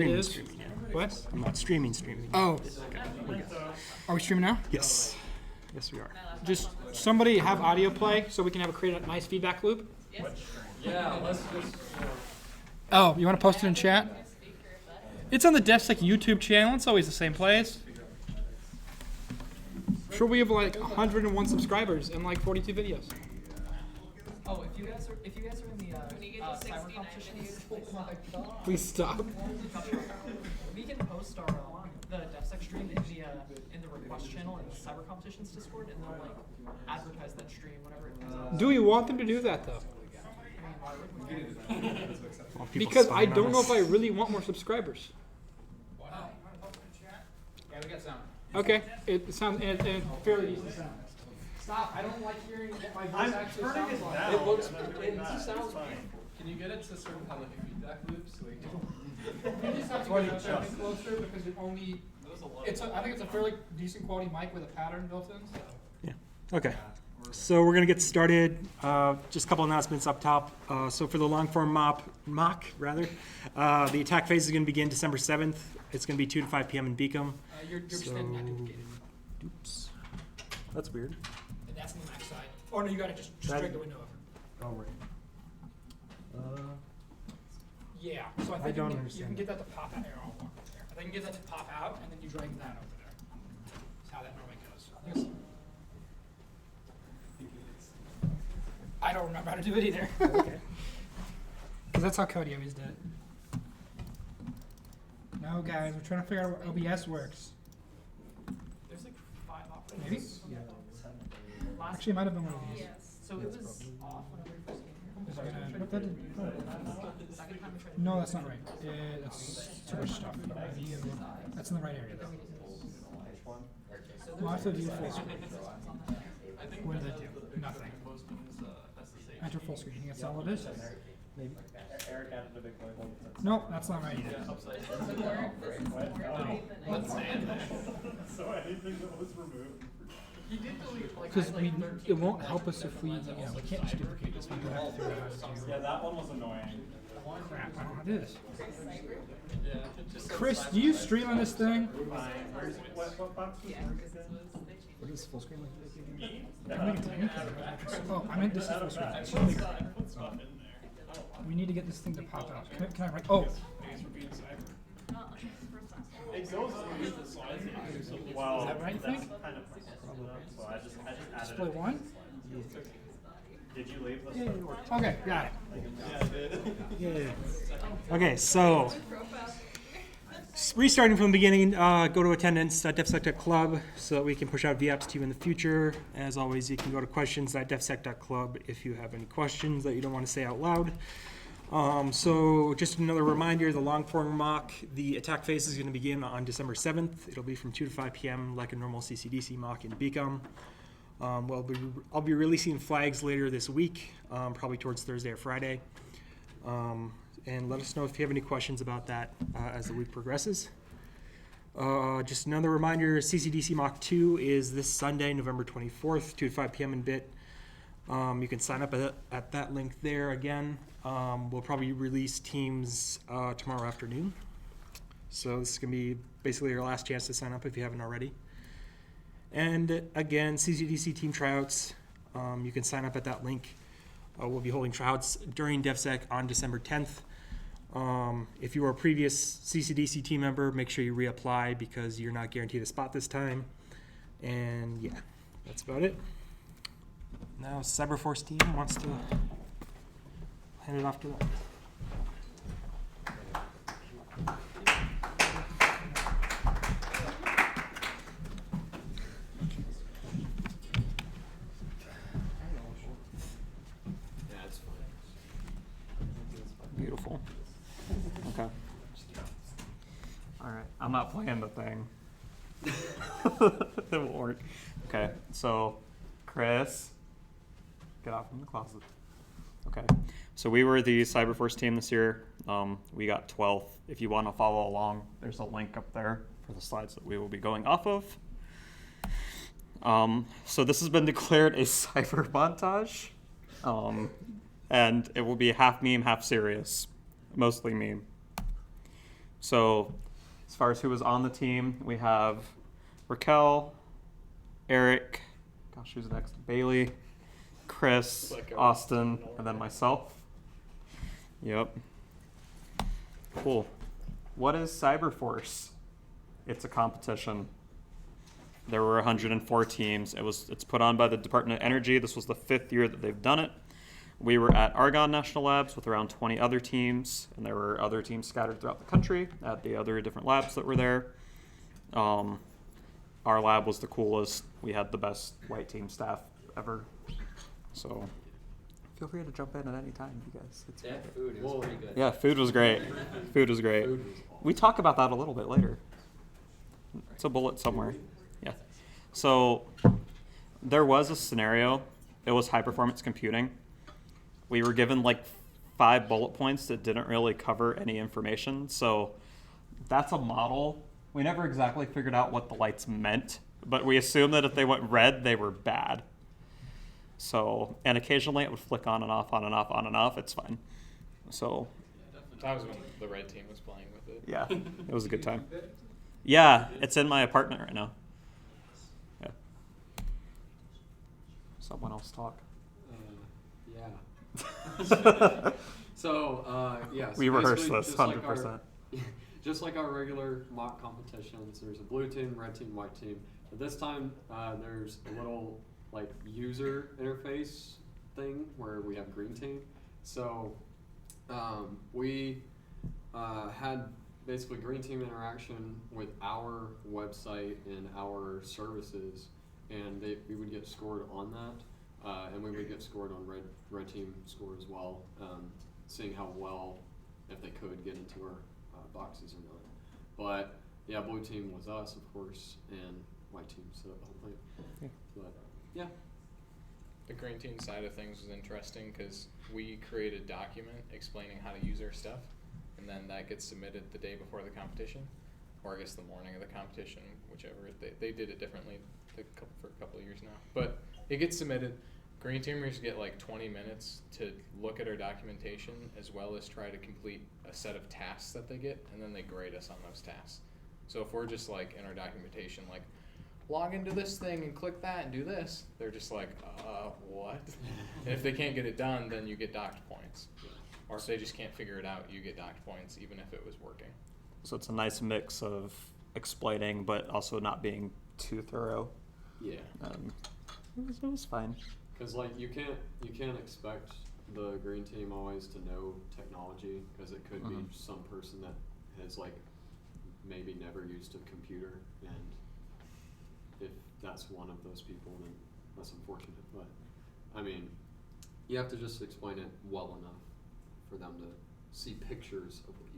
Streaming, yeah. What? I'm not streaming. Oh. Okay, we're good. Are we streaming now? Yes. Yes, we are. Just somebody have audio play so we can create a nice feedback loop. Yeah, let's just. Oh, you want to post it in chat? It's on the DefSec YouTube channel. It's always the same place. I'm sure we have like 101 subscribers and like 42 videos. Oh, if you guys are in the cyber competitions, oh my god. Please stop. We can post our the DefSec stream in the request channel in the cyber competitions Discord, and they'll like advertise that stream whenever it comes out. Do we want them to do that though? I mean, why would we? Well, people Because I spying on don't know us. if I really want more subscribers. Yeah, we got sound. Okay, it sounds and fairly decent sound. Stop! I don't like hearing what my voice actually sounds like. It looks. It sounds fine. Can you get it to sort of have like a feedback loop so we can? You just have to get it a bit closer because it only. I think it's a fairly decent quality mic with a pattern built in. So. Yeah. Okay. So we're gonna get started. Just a couple announcements up top. So for the long form mock, the attack phase is gonna begin December 7th. It's gonna be 2 to 5 p.m. in Beacom. You're just standing unduplicated. Oops. That's weird. And that's on the Mac side. Oh no, you got it just drag the window over. Oh right. Yeah. So I think don't you understand can get that to pop out. Here, I'll walk over there. I think you can get that to pop out, and then you drag that over there. That's how that normally goes. I don't remember how to do it either. Okay. Because that's how Cody always did it. No, guys, we're trying to figure out how OBS works. There's like 5 operators. Maybe? Last Actually, it might have been one of these. So it was off whenever we first came here. Is it gonna, what that did, The second time we tried to no, that's not right. That's too much stuff. That's in the right area, though. Well, I have to do full screen. What did that do? Nothing. Enter full screen. You think that's all it is? Maybe. No, that's not right either. So anything that was removed. He did delete like Because it won't help us if we, we can't just duplicate this. We do have to figure out how to do Yeah, that one was annoying. crap. I don't know how to do this. Yeah. Just Chris, do you stream on this thing? What box was What is full screen like? I make it to anything. Oh, I meant this is full screen. We need to get this thing to pop out. Can I write? Oh, It goes underneath the slides. Well, is that right, you that's think? kind of so I just added display it. one? Did you leave the stuff? Okay, got it. Yeah, I did. Yeah. Okay, so restarting from the beginning, go to attendance.defsec.club so that we can push out VApps to you in the future. As always, you can go to questions.defsec.club if you have any questions that you don't want to say out loud. So just another reminder, the long form mock, the attack phase is going to begin on December 7th. It'll be from 2 to 5 p.m. like a normal CCDC mock in Beacom. I'll be releasing flags later this week, probably towards Thursday or Friday. And let us know if you have any questions about that as the week progresses. Just another reminder, CCDC Mock 2 is this Sunday, November 24th, 2 to 5 p.m. in Bit. You can sign up at that link there again. We'll probably release teams tomorrow afternoon. So this is going to be basically your last chance to sign up if you haven't already. And again, CCDC team tryouts, you can sign up at that link. We'll be holding tryouts during DefSec on December 10th. If you were a previous CCDC team member, make sure you reapply because you're not guaranteed a spot this time. And yeah, that's about it. Now CyberForce team wants to hand it off to them. Beautiful. Okay. All right. I'm not playing the thing. It won't work. Okay. So, Chris, get out from the closet. Okay. So we were the CyberForce team this year. We got 12th. If you want to follow along, there's a link up there for the slides that we will be going off of. So this has been declared a cyber montage. And it will be half meme, half serious. Mostly meme. So as far as who was on the team, we have Raquel, Eric, gosh, who's next? Bailey, Chris, Austin, and then myself. Yep. Cool. What is CyberForce? It's a competition. There were 104 teams. It's put on by the Department of Energy. This was the 5th year that they've done it. We were at Argonne National Labs with around 20 other teams, and there were other teams scattered throughout the country at the other different labs that were there. Our lab was the coolest. We had the best white team staff ever. So feel free to jump in at any time, you guys. Food was pretty good. Yeah, food was great. Food was great. We talk about that a little bit later. It's a bullet somewhere. Yeah. So there was a scenario. It was high performance computing. We were given like 5 bullet points that didn't really cover any information. So that's a model. We never exactly figured out what the lights meant, but we assumed that if they went red, they were bad. So, and occasionally it would flick on and off, on and off, on and off. It's fine. So, That was when the red team was playing with it. yeah, it was a good time. Yeah, it's in my apartment right now. Yeah. Someone else talk. Yeah. So, yes. We rehearsed basically this just like 100%. Just like our regular mock competitions, there's a blue team, red team, white team. But this time, there's a little like user interface thing where we have green team. So we had basically green team interaction with our website and our services, and we would get scored on that, and we would get scored on red team score as well, seeing how well, if they could get into our boxes or not. But yeah, blue team was us, of course, and white team set up the whole thing. Yeah. But yeah. The green team side of things was interesting because we created a document explaining how to use our stuff, and then that gets submitted the day before the competition, or I guess the morning of the competition, whichever. They did it differently for a couple of years now. But it gets submitted. Green teamers get like 20 minutes to look at our documentation as well as try to complete a set of tasks that they get, and then they grade us on those tasks. So if we're just like in our documentation, like log into this thing and click that and do this, they're just like, what? And if they can't get it done, then you get docked points. Or if they just can't figure it out, you get docked points even if it was working. So it's a nice mix of explaining, but also not being too thorough. Yeah. It was fine. Because like you can't expect the green team always to know technology, because it could be some person that has like maybe never used a computer, and if that's one of those people, then that's unfortunate. But I mean, you have to just explain it well enough for them to see pictures of what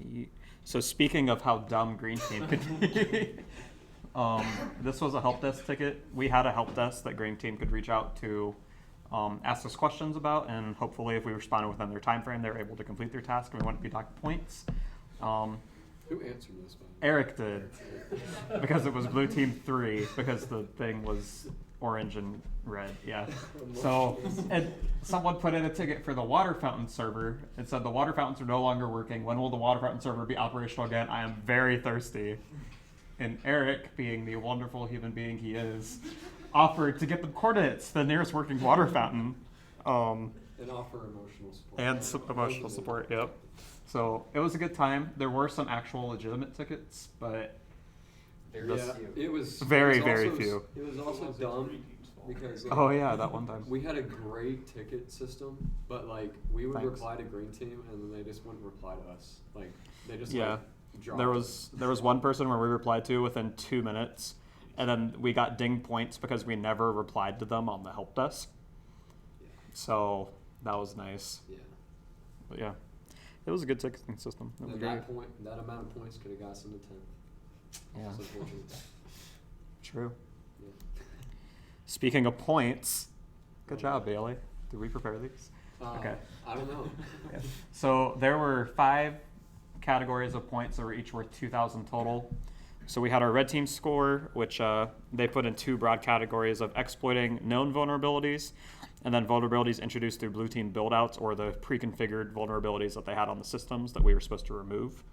you do. So speaking of how dumb green team could be, this was a help desk ticket. We had a help desk that green team could reach out to, ask us questions about, and hopefully if we responded within their time frame, they were able to complete their task and we wouldn't be docked points. Who answered this? Eric did, because it was blue team 3, because the thing was orange and red, yeah. So, and someone put in a ticket for the water fountain server. It said the water fountains are no longer working. When will the water fountain server be operational again? I am very thirsty. And Eric, being the wonderful human being he is, offered to get the coordinates to the nearest working water fountain. And offer emotional support. And some emotional support, yep. So it was a good time. There were some actual legitimate tickets, but It was very also, few. It was also dumb because Oh yeah, that one time. we had a great ticket system, but like we would Thanks. reply to green team and then they just wouldn't reply to us. Like they just Yeah. like dropped There us. was one person where we replied to within 2 minutes, and then we got ding points because we never replied to them on the help desk. Yeah. So that was nice. Yeah. But yeah, it was a good ticketing system. It was And great. that amount of points could have got us into 10th. Yeah, It's unfortunate. true. Yeah. Speaking of points, good job, Bailey. Did we prepare these? Okay. I don't know. Yeah. So there were 5 categories of points that were each worth 2,000 total. So we had our red team score, which they put in 2 broad categories of exploiting known vulnerabilities And then vulnerabilities introduced through blue team build-outs or the pre-configured vulnerabilities that they had on the systems that we were supposed to remove.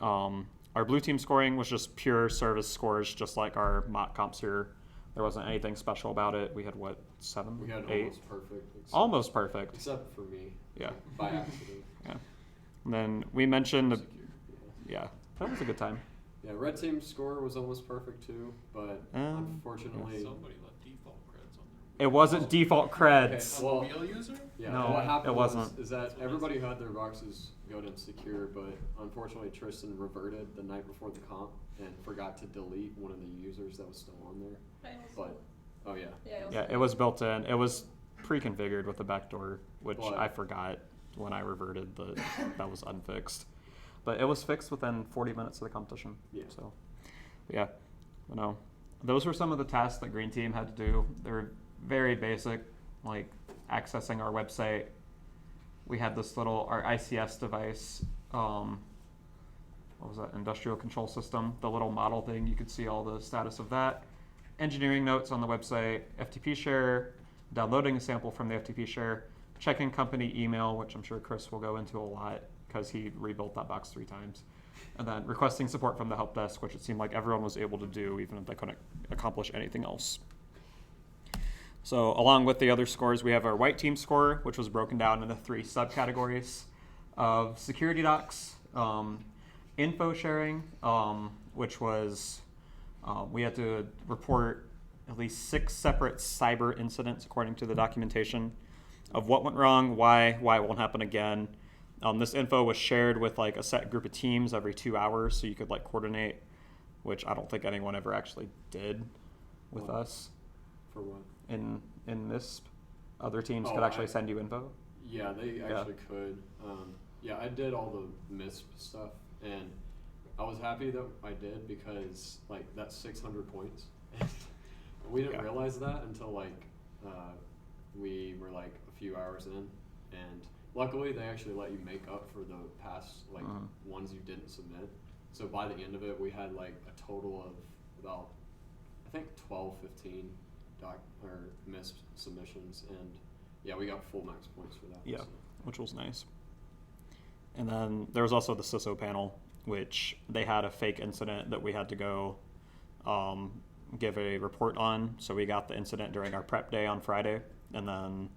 Our blue team scoring was just pure service scores, just like our mock comps here. There wasn't anything special about it. We had, what, 7, We had 8? almost perfect. Almost perfect. Except for me. Yeah. By accident. Yeah. And then we mentioned, Secure, yeah, that was a good time. Yeah, red team's score was almost perfect too, but unfortunately, Somebody left default creds on their It wasn't default creds. Okay, well, wheel user? yeah, No, what happened it wasn't. is that everybody had their boxes go to secure, but unfortunately Tristan reverted the night before the comp and forgot to delete one of the users that was still on there. But oh yeah, Yeah, it was built in. It was pre-configured with the backdoor, which But- I forgot when I reverted that was unfixed. But it was fixed within 40 minutes of the competition. Yeah. So, yeah, no, those were some of the tasks that Green Team had to do. They're very basic, like accessing our website. We had this our ICS device. What was that? Industrial control system. The little model thing. You could see all the status of that. Engineering notes on the website. FTP share. Downloading a sample from the FTP share. Checking company email, which I'm sure Chris will go into a lot because he rebuilt that box 3 times. And then requesting support from the help desk, which it seemed like everyone was able to do, even if they couldn't accomplish anything else. So along with the other scores, we have our white team score, which was broken down into 3 subcategories of security docs, info sharing, which was we had to report at least 6 separate cyber incidents according to the documentation of what went wrong, why it won't happen again. This info was shared with like a set group of teams every 2 hours, so you could like coordinate, which I don't think anyone ever actually did with Wow. us. for what? In NISP, other teams Oh, could actually I- send you info. Yeah, they actually could. Yeah, I did all the MISP stuff, and I was happy that I did because like that's 600 points. We didn't Yeah. realize that until like we were like a few hours in, and luckily they actually let you make up for the past like ones you didn't submit. So by the end of it, we had like a total of about I think 12, 15 MISP submissions, and yeah, we got full max points for that. Yeah, so. which was nice. And then there was also the CISO panel, which they had a fake incident that we had to go give a report on. So we got the incident during our prep day on Friday, and then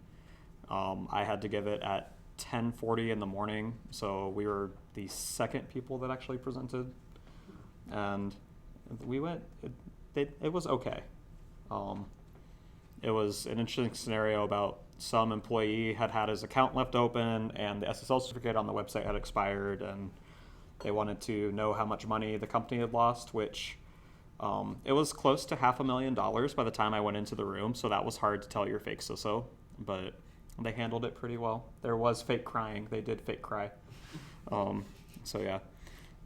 I had to give it at 10:40 in the morning. So we were the second people that actually presented, and we went. It was okay. It was an interesting scenario about some employee had his account left open and the SSL certificate on the website had expired, and they wanted to know how much money the company had lost, which it was close to $500,000 by the time I went into the room, so that was hard to tell your fake CISO, but they handled it pretty well. There was fake crying. They did fake cry. So yeah.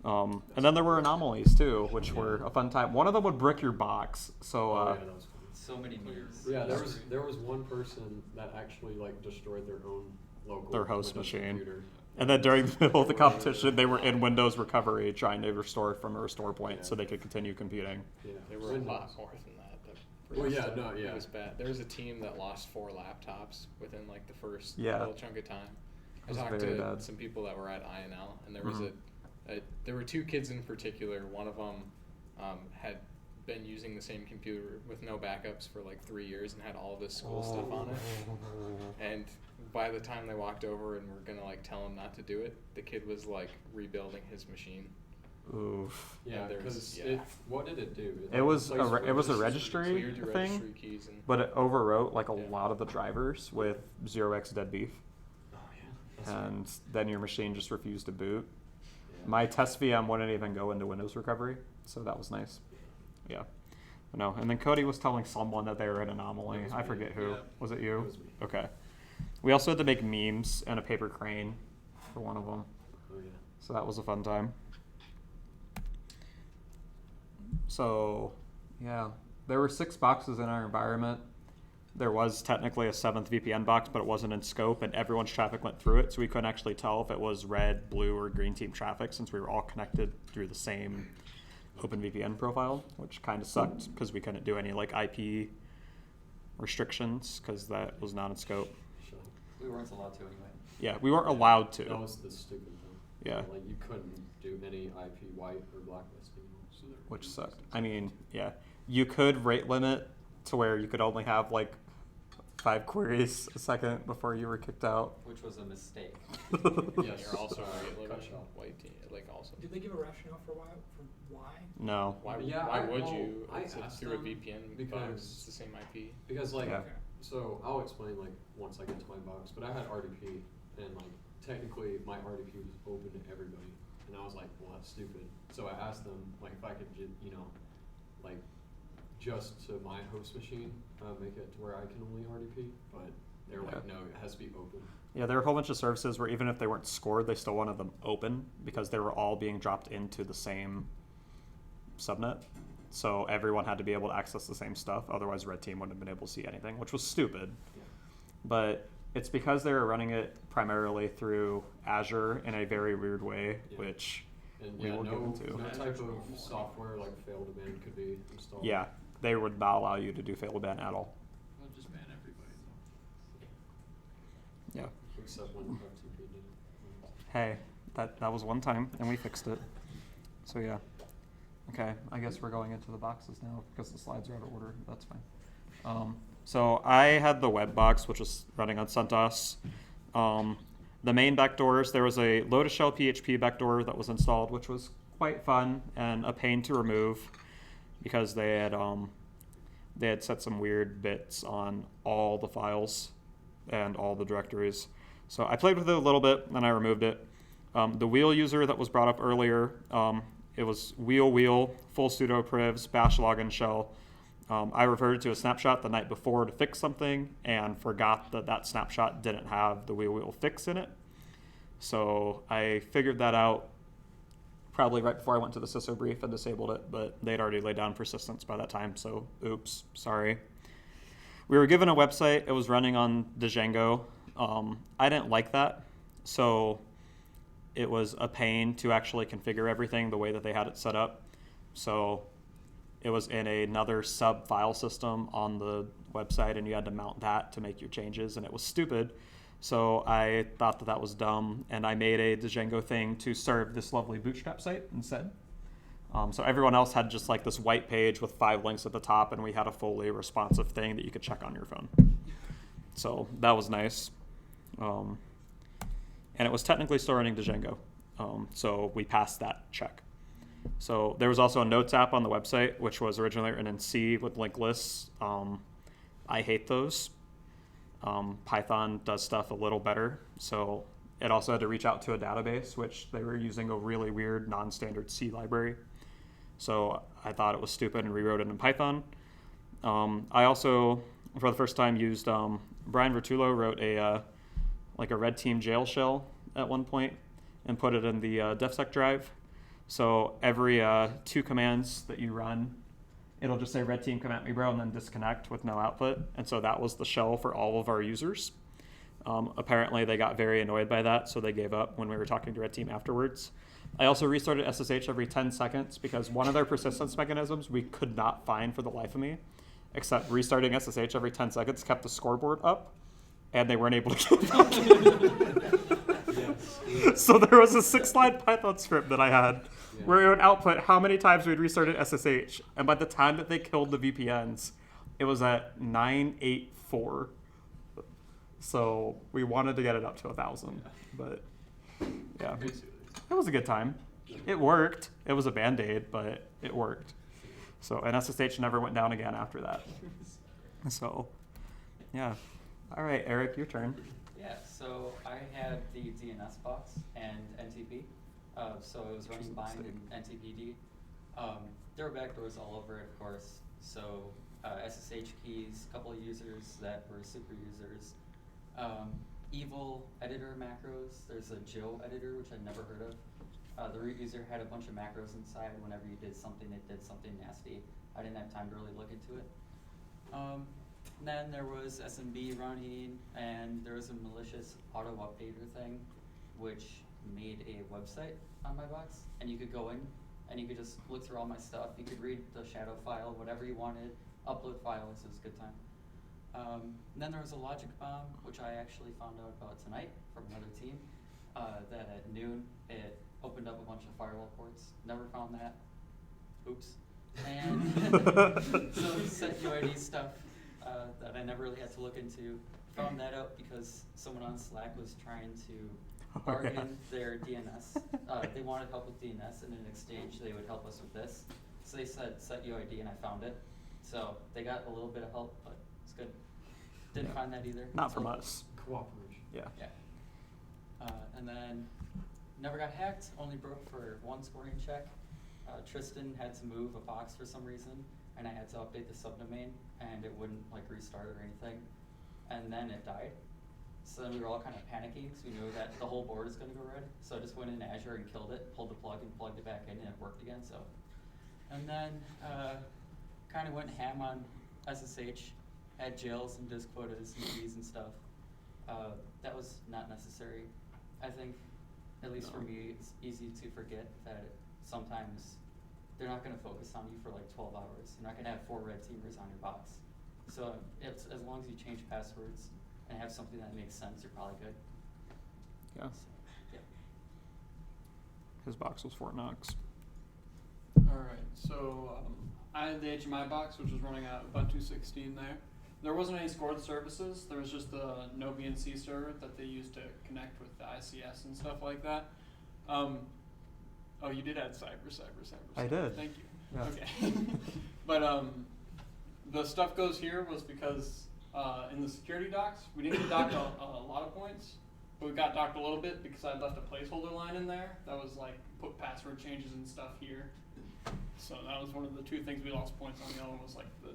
And then there were anomalies too, which were a fun time. One of them would brick your box. So Oh, yeah, that was fun. So many memes. Yeah, there was one person that actually like destroyed their own local Their host Windows machine. computer. And then during the middle of the competition, they were in Windows recovery trying to restore from a restore point so they could continue competing. Yeah. There were a lot more than that. Well, yeah, no, yeah. It was bad. There was a team that lost 4 laptops within like the first Yeah. little chunk of time. I was talked very to bad. some people that were at INL, and there was Mhm. there were 2 kids in particular. One of them had been using the same computer with no backups for like 3 years and had all of his school stuff on it. And by the time they walked over and were gonna like tell him not to do it, the kid was like rebuilding his machine. Oof. Yeah, And there was- because yeah. what did it do? It was replaced it was a registers. registry Cleared your thing, registry keys and but it overwrote like a Yeah. lot of the drivers with 0x dead beef, Oh yeah. That's right. and then your machine just refused to boot. Yeah. My test VM wouldn't even go into Windows recovery, so that was nice. Yeah. No, and then Cody was telling someone that they were an anomaly. It was I me. forget who. Yeah. Was it you? It was me. Okay. We also had to make memes and a paper crane for one of them, Oh yeah. so that was a fun time. So, yeah, there were 6 boxes in our environment. There was technically a 7th VPN box, but it wasn't in scope, and everyone's traffic went through it, so we couldn't actually tell if it was red, blue, or green team traffic since we were all connected through the same OpenVPN profile, which kind of sucked because we couldn't do any like IP restrictions because that was not in scope. Sure. We weren't allowed to anyway. Yeah, we weren't allowed That to. was the stupid thing. Yeah. Like you couldn't do any IP white or blacklisting. So there Which sucked. I mean, yeah, you could rate limit to where you could only have like 5 queries a second before you were kicked out. Which was a mistake. Yes. You're also rate limiting cut off. white team, like also. Did they give a rationale for why? No. Why Yeah, why I- would well, you? I It's asked through a them VPN because- box. It's the same IP. Because like, Yeah. so I'll explain like once I get to my box, but I had RDP and like technically my RDP was open to everybody, and I was like, well that's stupid. So I asked them like if I could, like just to my host machine, make it to where I can only RDP, but they were like, Yeah. no, it has to be open. Yeah, there were a whole bunch of services where even if they weren't scored, they still wanted them open because they were all being dropped into the same subnet. So everyone had to be able to access the same stuff. Otherwise, Red Team wouldn't have been able to see anything, which was stupid. Yeah. But it's because they were running it primarily through Azure in a very weird way, Yeah. which And we yeah, will get no into. type of software like fail2ban could be installed. Yeah, they would not allow you to do fail2ban at all. We'll just ban everybody though. Yeah. Except when FTP did it. Hey, that was one time, and we fixed it. So yeah. Okay, I guess we're going into the boxes now because the slides are out of order. That's fine. So I had the web box, which was running on CentOS. The main backdoors, there was a Lotus Shell PHP backdoor that was installed, which was quite fun and a pain to remove because they had set some weird bits on all the files and all the directories. So I played with it a little bit, and I removed it. The wheel user that was brought up earlier, it was wheel, full sudo privs, bash login shell. I reverted to a snapshot the night before to fix something and forgot that that snapshot didn't have the wheel fix in it. So I figured that out probably right before I went to the CISO brief and disabled it, but they'd already laid down persistence by that time, so oops, sorry. We were given a website. It was running on Django. I didn't like that, so it was a pain to actually configure everything the way that they had it set up. So it was in another sub file system on the website, and you had to mount that to make your changes, and it was stupid. So I thought that that was dumb, and I made a Django thing to serve this lovely Bootstrap site instead. So everyone else had just like this white page with 5 links at the top, and we had a fully responsive thing that you could check on your phone. So that was nice. And it was technically still running Django. So we passed that check. So there was also a Notes app on the website, which was originally written in C with linked lists. I hate those. Python does stuff a little better. So it also had to reach out to a database, which they were using a really weird non-standard C library. So I thought it was stupid and rewrote it in Python. I also, for the first time, used Brian Vertullo wrote a Red Team jail shell at one point and put it in the DefSec drive. So every 2 commands that you run, it'll just say Red Team command me bro and then disconnect with no output. And so that was the shell for all of our users. Apparently they got very annoyed by that, so they gave up when we were talking to Red Team afterwards. I also restarted SSH every 10 seconds because one of their persistence mechanisms we could not find for the life of me, except restarting SSH every 10 seconds kept the scoreboard up, and they weren't able to get back in. So there was a 6-line Python script that I had where it would output how many times we'd restarted SSH, and by the time that they killed the VPNs, it was at 984. So we wanted to get it up to 1,000, but yeah, it was a good time. It worked. It was a Band-Aid, but it worked. So, and SSH never went down again after that. So, yeah. All right, Eric, your turn. Yeah, so I had the DNS box and NTP. So it was running bind and NTPD. There were backdoors all over it, of course. So SSH keys, a couple of users that were super users. Evil editor macros. There's a Joe editor, which I'd never heard of. The root user had a bunch of macros inside. Whenever you did something, it did something nasty. I didn't have time to really look into it. Then there was SMB running, and there was a malicious auto updater thing, which made a website on my box, and you could go in and you could just look through all my stuff. You could read the shadow file, whatever you wanted, upload files. It was a good time. And then there was a logic bomb, which I actually found out about tonight from another team, that at noon it opened up a bunch of firewall ports. Never found that. Oops. And some set UID stuff that I never really had to look into. Found that out because someone on Slack was trying to bargain their DNS. They wanted help with DNS, and in exchange they would help us with this. So they said set UID, and I found it. So they got a little bit of help, but it's good. Didn't find that either. Not from until- us. Cooperation. Yeah. Yeah. And then never got hacked, only broke for one scoring check. Tristan had to move a box for some reason, and I had to update the subdomain, and it wouldn't like restart or anything. And then it died. So then we were all kind of panicking because we knew that the whole board is going to go red. So I just went in Azure and killed it, pulled the plug and plugged it back in, and it worked again. So, and then kind of went ham on SSH, had jails and disk quotas and keys and stuff. That was not necessary. I think, at least for me, it's easy to forget that sometimes they're not going to focus on you for like 12 hours. You're not going to have 4 red teamers on your box. So it's, as long as you change passwords and have something that makes sense, you're probably good. Yeah. So, yeah. His box was Fort Knox. Alright, so I had the HMI box, which was running out Ubuntu 16 there. There wasn't any scored services. There was just the no BNC server that they used to connect with the ICS and stuff like that. Oh, you did add cyber. I did. Thank you. Yeah. Okay. But the stuff goes here was because in the security docs, we didn't get docked a lot of points, but we got docked a little bit because I left a placeholder line in there that was like put password changes and stuff here. So that was one of the 2 things we lost points on. The other one was like the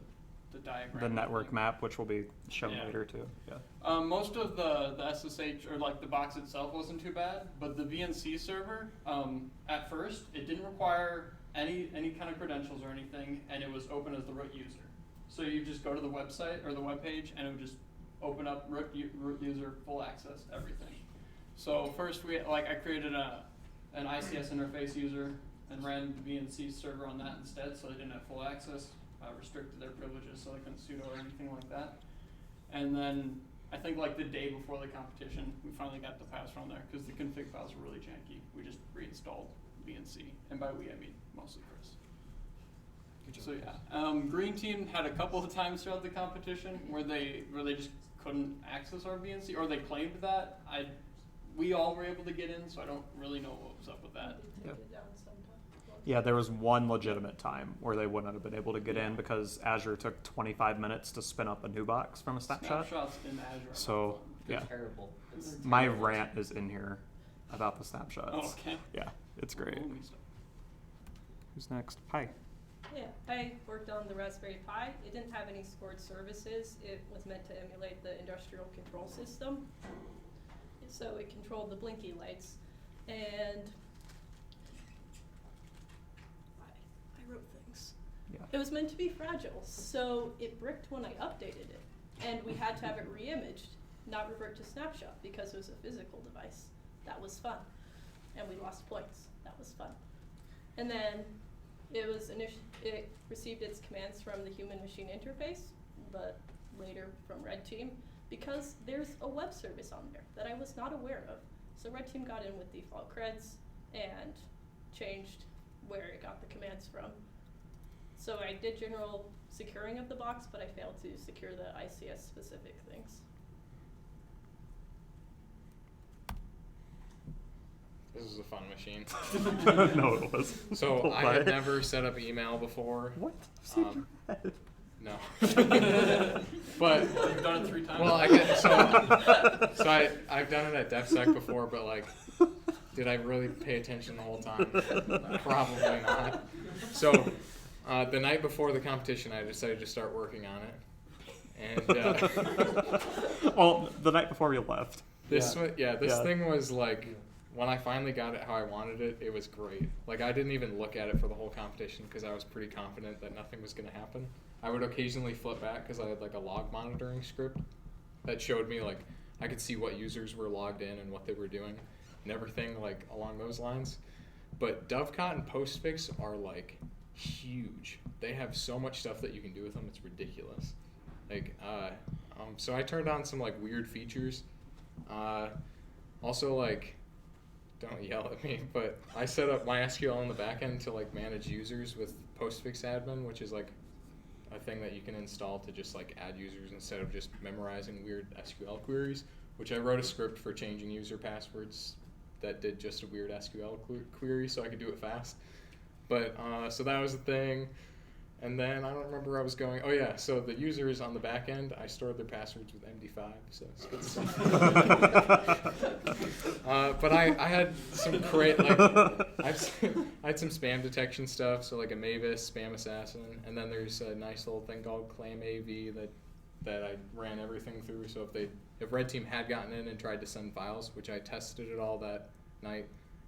diagram. The network map, which will be shown Yeah. later too. Yeah. Most of the SSH or like the box itself wasn't too bad, but the VNC server, at first it didn't require any kind of credentials or anything, and it was open as the root user. So you just go to the website or the web page, and it would just open up root user, full access, everything. So first I created an ICS interface user and ran the VNC server on that instead, so they didn't have full access. Restricted their privileges so they couldn't sudo or anything like that. And then I think like the day before the competition, we finally got the pass from there because the config files were really janky. We just reinstalled VNC, and by we I mean mostly Chris. So yeah, Green Team had a couple of times throughout the competition where they just couldn't access our VNC, or they claimed that. We all were able to get in, so I don't really know what was up with that. Yeah. Yeah, there was one legitimate time where they wouldn't have been able to get in because Azure took 25 minutes to spin up a new box from a snapshot. Snapshots in Azure. So, They're yeah. terrible. It's My terrible. rant is in here about the snapshots. Oh, okay. Yeah, it's great. Holy stuff. Who's next? Pi. Yeah, I worked on the Raspberry Pi. It didn't have any scored services. It was meant to emulate the industrial control system. So it controlled the blinky lights. And I wrote things. Yeah. It was meant to be fragile, so it bricked when I updated it. And we had to have it re-imaged, not revert to snapshot, because it was a physical device. That was fun. And we lost points. That was fun. And then it received its commands from the human-machine interface, but later from Red Team, because there's a web service on there that I was not aware of. So Red Team got in with default creds and changed where it got the commands from. So I did general securing of the box, but I failed to secure the ICS specific things. This is a fun machine. No, it was. So I had never set up email before. What? I've seen Um, your head. No. But You've done it 3 times. well, I've done it at DefSec before, but like, did I really pay attention the whole time? Probably not. So the night before the competition, I decided to start working on it, and Well, the night before we left. this Yeah. thing was like, when I finally got it how I wanted it, it was great. Like, I didn't even look at it for the whole competition because I was pretty confident that nothing was going to happen. I would occasionally flip back because I had like a log monitoring script that showed me, like, I could see what users were logged in and what they were doing and everything like along those lines. But Dovecot and Postfix are like huge. They have so much stuff that you can do with them. It's ridiculous. Like, So I turned on some like weird features. Also, like, don't yell at me, but I set up MySQL on the back end to like manage users with Postfix admin, which is like a thing that you can install to just like add users instead of just memorizing weird SQL queries, which I wrote a script for changing user passwords that did just a weird SQL query so I could do it fast. But so that was the thing. And then I don't remember where I was going. Oh yeah, so the users on the back end, I stored their passwords with MD5, so it's good stuff. But I had some I had some spam detection stuff, so like a Mavis, Spam Assassin, and then there's a nice little thing called Claim AV that I ran everything through. So if Red Team had gotten in and tried to send files, which I tested it all that night,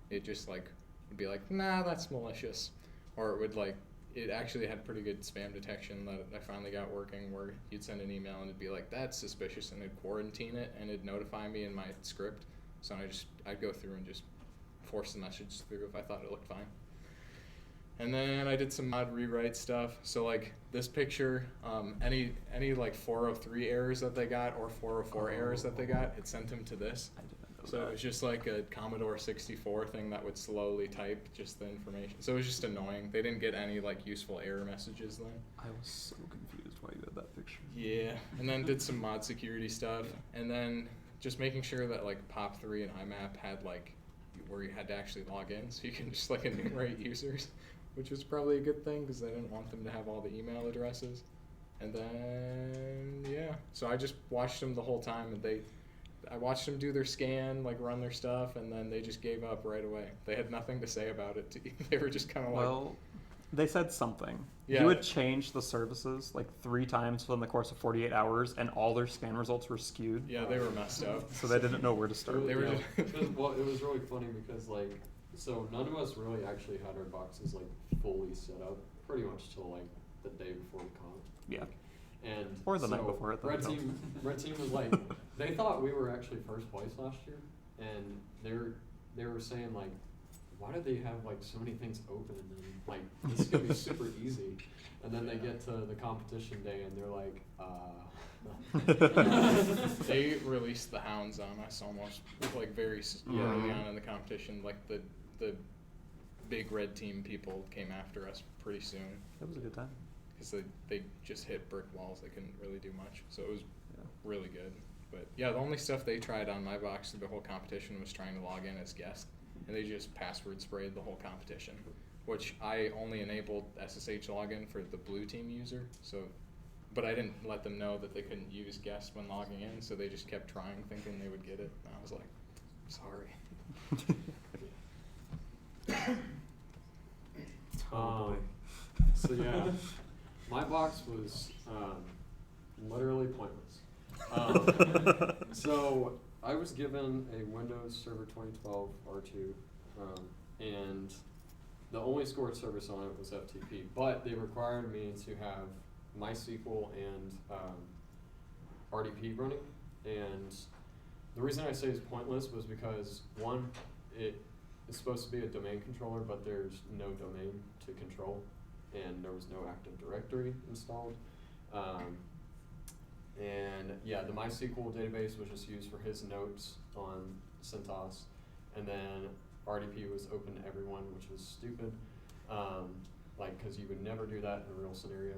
it just like would be like, nah, that's malicious, or it would like. It actually had pretty good spam detection that I finally got working, where you'd send an email and it'd be like, that's suspicious, and it'd quarantine it and it'd notify me in my script. So I'd go through and just force the message through if I thought it looked fine. And then I did some mod rewrite stuff. So like this picture, any like 403 errors that they got or 404 errors that they got, it sent them to this. So it was just like a Commodore 64 thing that would slowly type just the information. So it was just annoying. They didn't get any like useful error messages then. I was so confused why you had that picture. Yeah, and then did some mod security stuff, and then just making sure that like POP3 and IMAP had like where you had to actually log in, so you can just like enumerate users, which was probably a good thing because I didn't want them to have all the email addresses. And then yeah, so I just watched them the whole time, and I watched them do their scan, like run their stuff, and then they just gave up right away. They had nothing to say about it. They were just kind of like... Well, they said something. Yeah. You would change the services like 3 times within the course of 48 hours, and all their scan results were skewed. Yeah, they were messed up. So they didn't know where to start. They were just... it was really funny because like, so none of us really actually had our boxes like fully set up pretty much till like the day before the con. Yeah. And or the so night before it. Red team was like, they thought we were actually first place last year, and they were saying like, why do they have like so many things open, and like this is gonna be super easy, and then they get to the competition day and they're like, They released the hounds on us almost like very early on in the competition. Like the big Red Team people came after us pretty soon. That was a good time. Because they just hit brick walls. They couldn't really do much. So it was really good. But yeah, the only stuff they tried on my box through the whole competition was trying to log in as guest. And they just password sprayed the whole competition, which I only enabled SSH login for the blue team user. So, but I didn't let them know that they couldn't use guest when logging in. So they just kept trying, thinking they would get it. And I was like, sorry. Oh boy. So yeah, my box was literally pointless. So I was given a Windows Server 2012 R2, and the only scored service on it was FTP, but they required me to have MySQL and RDP running. And the reason I say it's pointless was because, one, it is supposed to be a domain controller, but there's no domain to control, and there was no Active Directory installed. And yeah, the MySQL database was just used for his notes on CentOS, and then RDP was open to everyone, which was stupid, like, because you would never do that in a real scenario.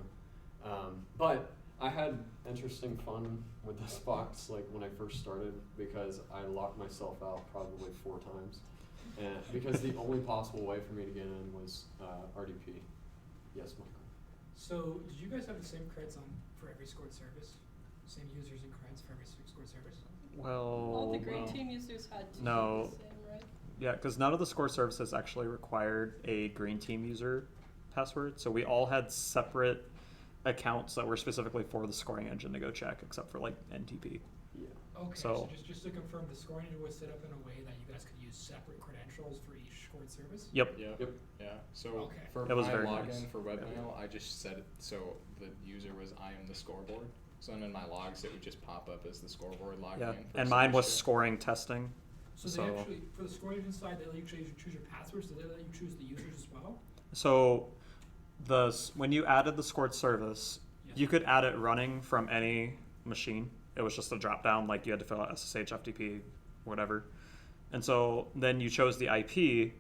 But I had interesting fun with this box, like when I first started, because I locked myself out probably 4 times, and because the only possible way for me to get in was RDP. Yes, Michael. So, did you guys have the same creds on for every scored service? Same users and creds for every scored service? Well, All the green team users had to no. do the same, right? Yeah, because none of the score services actually required a green team user password. So we all had separate accounts that were specifically for the scoring engine to go check, except for like NTP. Yeah. Okay, So- so just to confirm, the scoring engine was set up in a way that you guys could use separate credentials for each scored service? Yep. Yeah. Yeah. So Okay. for It was my very login nice. for webmail, I just set it so the user was I am the scoreboard. So then in my logs, it would just pop up as the scoreboard logging Yeah, in. For and mine was service. scoring testing. So they actually, for the scoring engine side, they let you choose your passwords, do they let you choose the users as well? So when you added the scored service, Yes. you could add it running from any machine. It was just a drop down, like you had to fill out SSH, FTP, whatever. And so then you chose the IP,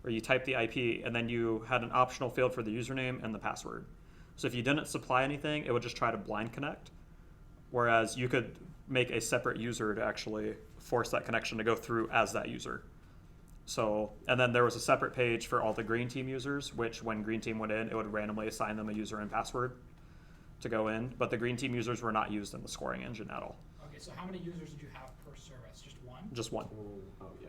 or you typed the IP, and then you had an optional field for the username and the password. So if you didn't supply anything, it would just try to blind connect. Whereas you could make a separate user to actually force that connection to go through as that user. So, and then there was a separate page for all the green team users, which when green team went in, it would randomly assign them a user and password to go in. But the green team users were not used in the scoring engine at all. Okay, so how many users did you have per service? Just one? Just one. Oh, yeah.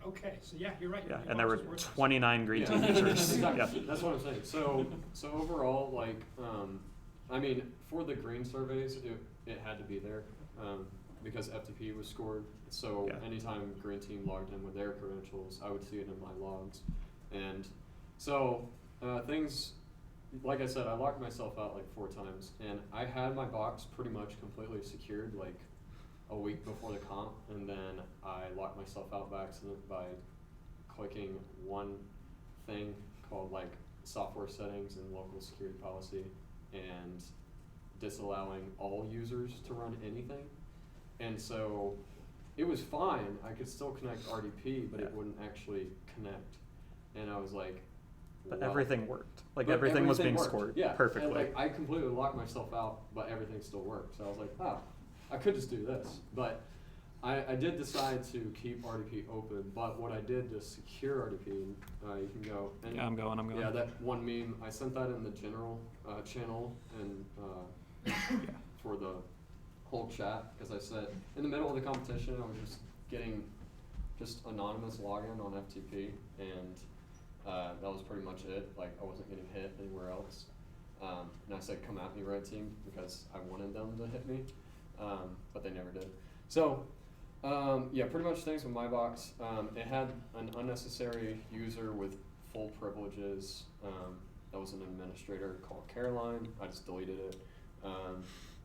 Okay, so yeah, you're right. Yeah, your and there box were was worthless. 29 green team Yeah. users. Exactly. Yeah. That's what I'm saying. So overall, like, I mean, for the green surveys, it had to be there because FTP was scored. So Yeah. anytime green team logged in with their credentials, I would see it in my logs. And so things, like I said, I locked myself out like 4 times, and I had my box pretty much completely secured like a week before the comp, and then I locked myself out by accident by clicking one thing called like software settings and local security policy and disallowing all users to run anything. And so it was fine. I could still connect RDP, but it Yeah. wouldn't actually connect. And I was like, But wow. everything worked. Like But everything was being worked. scored Yeah. perfectly. And like I completely locked myself out, but everything still worked. So I was like, oh, I could just do this. But I did decide to keep RDP open. But what I did to secure RDP, you can go. And Yeah, I'm going. yeah, that one meme, I sent that in the general channel and for the whole chat, because I said in the middle of the competition, I was just getting just anonymous login on FTP, and that was pretty much it. Like I wasn't getting hit anywhere else. And I said, come at me, red team, because I wanted them to hit me, but they never did. So yeah, pretty much things with my box. It had an unnecessary user with full privileges. That was an administrator called Caroline. I just deleted it.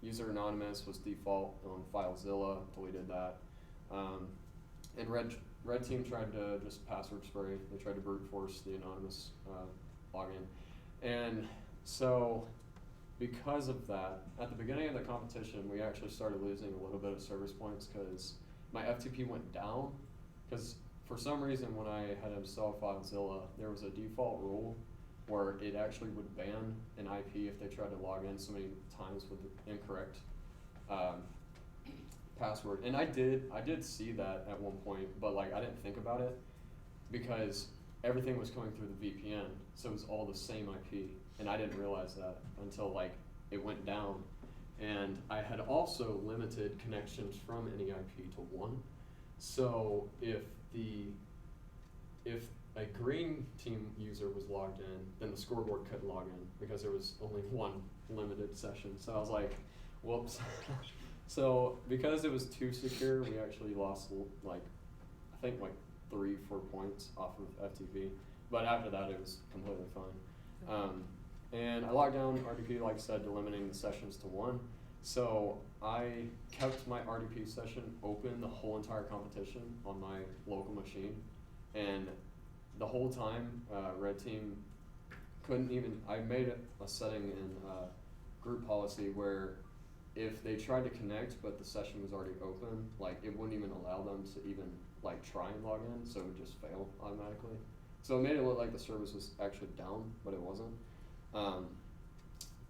User anonymous was default on FileZilla. Deleted that. And red team tried to just password spray. They tried to brute force the anonymous login. And so because of that, at the beginning of the competition, we actually started losing a little bit of service points because my FTP went down. Because for some reason, when I had installed FileZilla, there was a default rule where it actually would ban an IP if they tried to log in so many times with the incorrect password. And I did see that at one point, but like I didn't think about it because everything was coming through the VPN, so it was all the same IP, and I didn't realize that until like it went down. And I had also limited connections from any IP to 1. So if a green team user was logged in, then the scoreboard couldn't log in because there was only 1 limited session. So I was like, whoops. So because it was too secure, we actually lost like, I think like 3-4 points off of FTP. But after that, it was completely fine. And I logged down RDP, like I said, limiting the sessions to 1. So I kept my RDP session open the whole entire competition on my local machine. And the whole time, red team couldn't even, I made a setting in group policy where if they tried to connect but the session was already open, like it wouldn't even allow them to even like try and log in, so it would just fail automatically. So it made it look like the service was actually down, but it wasn't.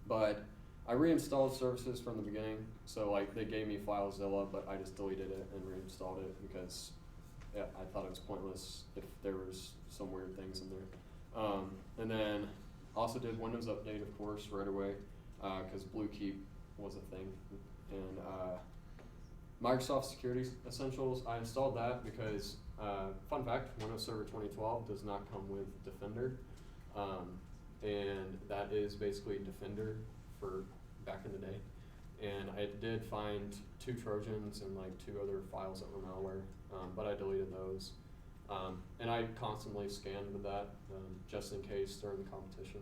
But I reinstalled services from the beginning, so like they gave me FileZilla, but I just deleted it and reinstalled it because I thought it was pointless if there was some weird things in there. And then also did Windows Update, of course, right away, because Bluekeep was a thing. And Microsoft Security Essentials, I installed that because, fun fact, Windows Server 2012 does not come with Defender. And that is basically Defender for back in the day. And I did find 2 Trojans and like 2 other files that were malware, but I deleted those. And I constantly scanned with that just in case during the competition.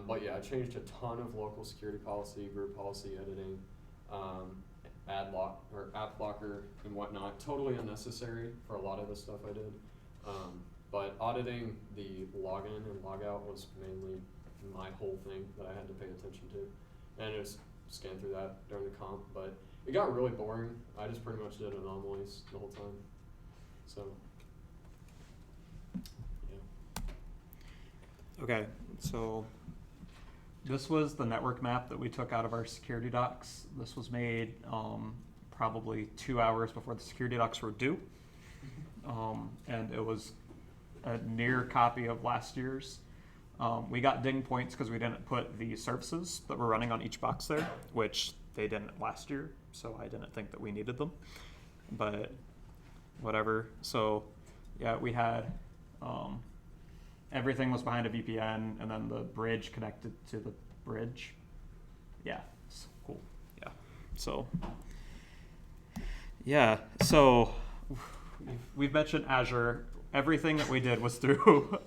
But yeah, I changed a ton of local security policy, group policy editing, app blocker and whatnot. Totally unnecessary for a lot of the stuff I did. But auditing the login and logout was mainly my whole thing that I had to pay attention to. And it was scanned through that during the comp, but It got really boring. I just pretty much did anomalies the whole time. So, yeah. Okay, so this was the network map that we took out of our security docs. This was made probably 2 hours before the security docs were due. And it was a near copy of last year's. We got ding points because we didn't put the services that were running on each box there, which they didn't last year, so I didn't think that we needed them. But whatever. So yeah, we had everything was behind a VPN, and then the bridge connected to the bridge. Yeah, it's cool. Yeah. So yeah, so we've mentioned Azure. Everything that we did was through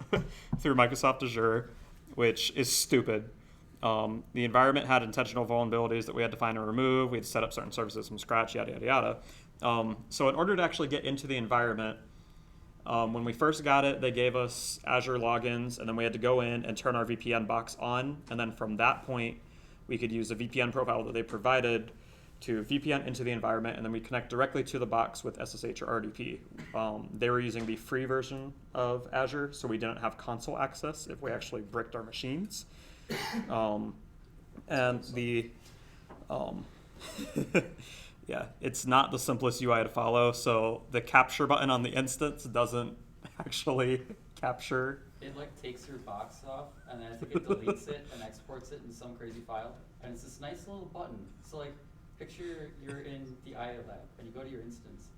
through Microsoft Azure, which is stupid. The environment had intentional vulnerabilities that we had to find and remove. We had to set up certain services from scratch, yada, yada, yada. So in order to actually get into the environment, when we first got it, they gave us Azure logins, and then we had to go in and turn our VPN box on. And then from that point, we could use a VPN profile that they provided to VPN into the environment, and then we connect directly to the box with SSH or RDP. They were using the free version of Azure, so we didn't have console access if we actually bricked our machines. And the yeah, it's not the simplest UI to follow. So the capture button on the instance doesn't actually capture. It like takes your box off, and then I think it deletes it and exports it in some crazy file, and it's this nice little button. So like, picture you're in the IO lab, and you go to your instance,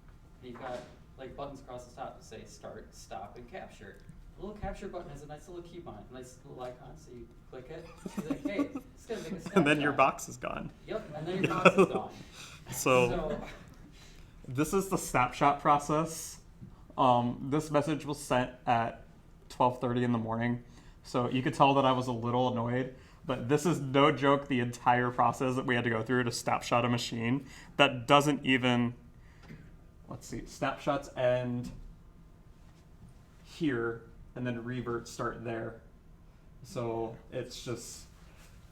and you've got like buttons across the top that say start, stop, and capture. The little capture button has a nice little key on it, a nice little icon, so you click it, you're like, hey, it's gonna make a snapshot. And then your box is gone. Yep, and then your box is gone. So this is the snapshot process. This message was sent at 12:30 in the morning, so you could tell that I was a little annoyed. But this is no joke, the entire process that we had to go through to snapshot a machine that doesn't even, let's see, snapshots end here and then reverts start there. So it's just,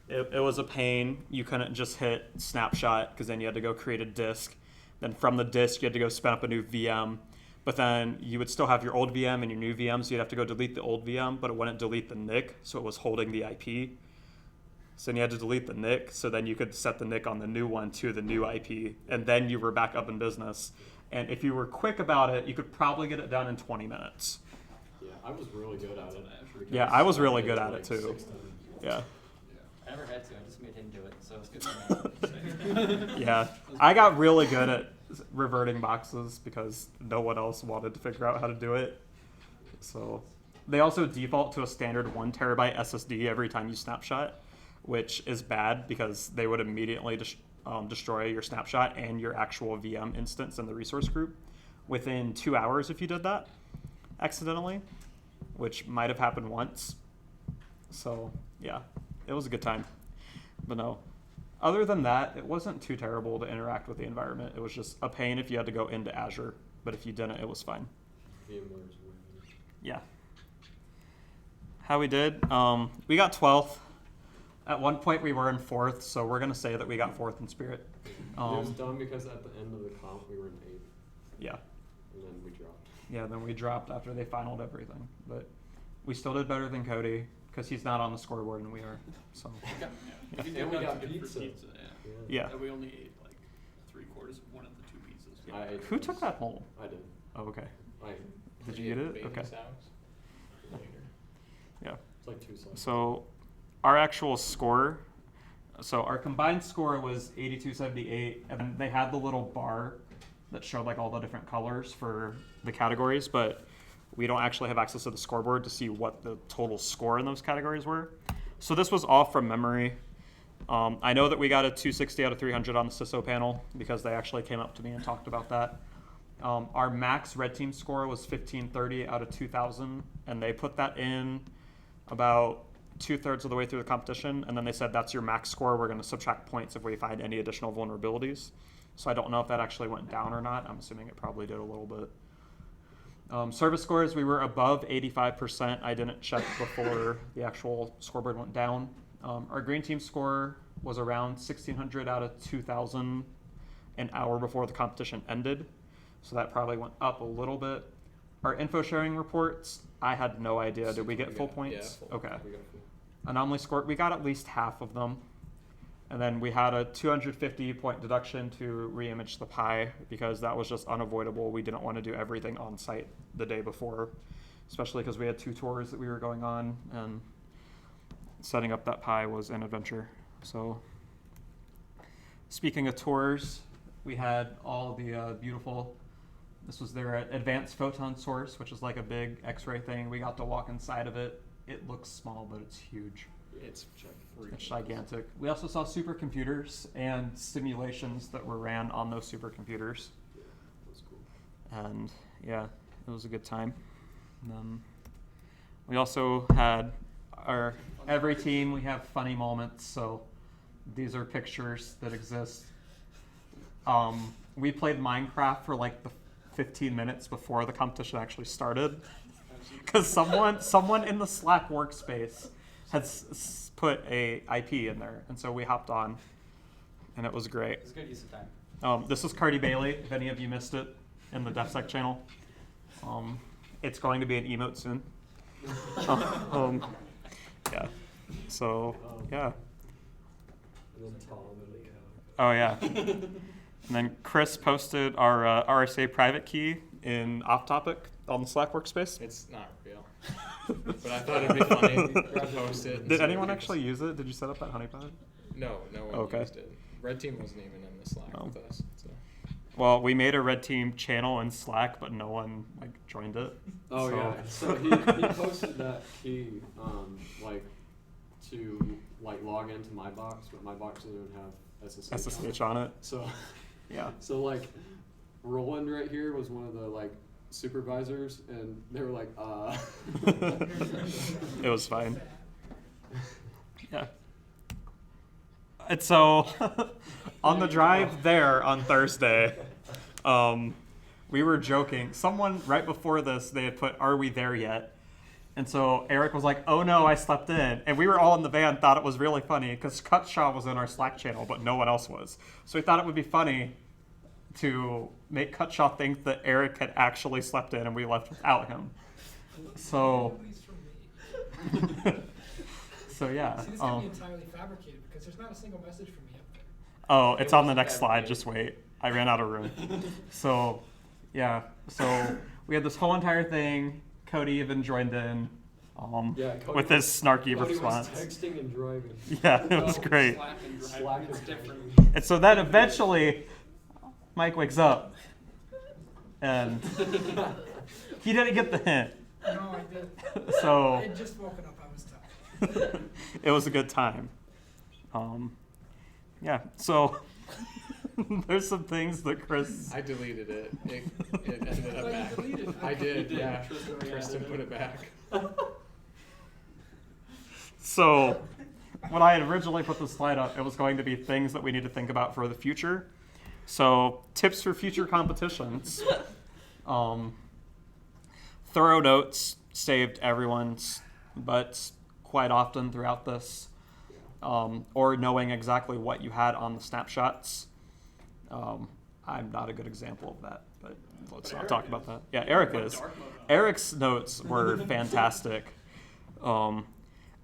it was a pain. You couldn't just hit snapshot because then you had to go create a disk. Then from the disk, you had to go spin up a new VM. But then you would still have your old VM and your new VM, so you'd have to go delete the old VM, but it wouldn't delete the NIC, so it was holding the IP. So then you had to delete the NIC, so then you could set the NIC on the new one to the new IP, and then you were back up in business. And if you were quick about it, you could probably get it done in 20 minutes. Yeah, I was really good at it. Yeah, I was really good at it too. Yeah. I never had to, I just made him do it, so it's good for me. Yeah, I got really good at reverting boxes because no one else wanted to figure out how to do it. So they also default to a standard 1 terabyte SSD every time you snapshot, which is bad because they would immediately destroy your snapshot and your actual VM instance in the resource group within 2 hours if you did that accidentally, which might have happened once. So yeah, it was a good time. But no, other than that, it wasn't too terrible to interact with the environment. It was just a pain if you had to go into Azure, but if you didn't, it was fine. Yeah. How we did, we got 12th. At one point we were in 4th, so we're gonna say that we got 4th in Spirit. It was dumb because at the end of the comp we were in 8th. Yeah. And then we dropped. Yeah, then we dropped after they finaled everything. But we still did better than Cody, because he's not on the scoreboard and we are. So Yeah. Yeah. And we got pizza. yeah. And we only ate like 3/4 of one of the 2 pizzas. I ate Who took that home? I did. Oh, okay. I Did you get it? Baby Okay. sounds later. Yeah. It's like 2 slices. So our actual score, so our combined score was 8278, and then they had the little bar that showed like all the different colors for the categories, but we don't actually have access to the scoreboard to see what the total score in those categories were. So this was all from memory. I know that we got a 260 out of 300 on the CISO panel because they actually came up to me and talked about that. Our max red team score was 1530 out of 2000, and they put that in about 2/3 of the way through the competition, and then they said that's your max score. We're going to subtract points if we find any additional vulnerabilities. So I don't know if that actually went down or not. I'm assuming it probably did a little bit. Service scores, we were above 85%. I didn't check before the actual scoreboard went down. Our green team score was around 1600 out of 2000, an hour before the competition ended. So that probably went up a little bit. Our info sharing reports, I had no idea. Did we get full points? Yeah, full. Okay. We got full. Anomaly score, we got at least half of them. And then we had a 250 point deduction to re-image the Pi because that was just unavoidable. We didn't want to do everything on site the day before, especially because we had 2 tours that we were going on, and setting up that Pi was an adventure. So speaking of tours, we had all the beautiful, this was their advanced photon source, which is like a big X-ray thing. We got to walk inside of it. It looks small, but it's huge. It's It's gigantic. We also saw supercomputers and simulations that were ran on those supercomputers. Yeah, that was cool. And yeah, it was a good time. And then we also had every team, we have funny moments. So these are pictures that exist. We played Minecraft for like the 15 minutes before the competition actually started. Because someone in the Slack workspace had put a IP in there, and so we hopped on, and it was great. It's a good use of time. This was Cardi Bailey, if any of you missed it, in the DefSec channel. It's going to be an emote soon. Yeah. So, yeah. And then Tom and the cat. Oh, yeah. And then Chris posted our RSA private key in Off Topic on the Slack workspace. It's not real. But I thought it'd be funny to post it. and Did see anyone what actually use it? Did you set up that honeypot? No one Okay. used it. Red Team wasn't even in the Slack Oh. with us. So. Well, we made a red team channel in Slack, but no one joined it. Oh So- yeah. So he posted that key to log into my box, but my box doesn't even have SSH. SSH on it. So Yeah. so Roland right here was one of the supervisors, and they were like, It was fine. Yeah. And so on the drive there on Thursday, we were joking. Someone right before this, they had put, "Are we there yet?" And so Eric was like, "Oh no, I slept in." And we were all in the van, thought it was really funny because Cutshaw was in our Slack channel, but no one else was. So we thought it would be funny to make Cutshaw think that Eric had actually slept in and we left without him. So, so yeah. See, this could be entirely fabricated because there's not a single message from me up there. Oh, it's on the next slide. Just wait. I ran out of room. So, yeah. So we had this whole entire thing. Cody even joined in yeah, Cody with his snarky Cody response. was texting and driving. Yeah, it was great. Slack and driving, Slack it's and different. driving. And so then eventually, Mike wakes up, and he didn't get the hint. No, I did. So I had just woken up. I was tired. it was a good time. Yeah. So there's some things that Chris. I deleted it. It ended Oh, up you back. deleted it? I did, You did. yeah. Tristan Tristan put it back. So when I had originally put the slide up, it was going to be things that we need to think about for the future. So tips for future competitions. Thorough notes saved everyone's butts quite often throughout this. Or knowing exactly what you had on the snapshots. I'm not a good example of that, but let's not talk about that. Yeah, Eric is. Eric's notes were fantastic.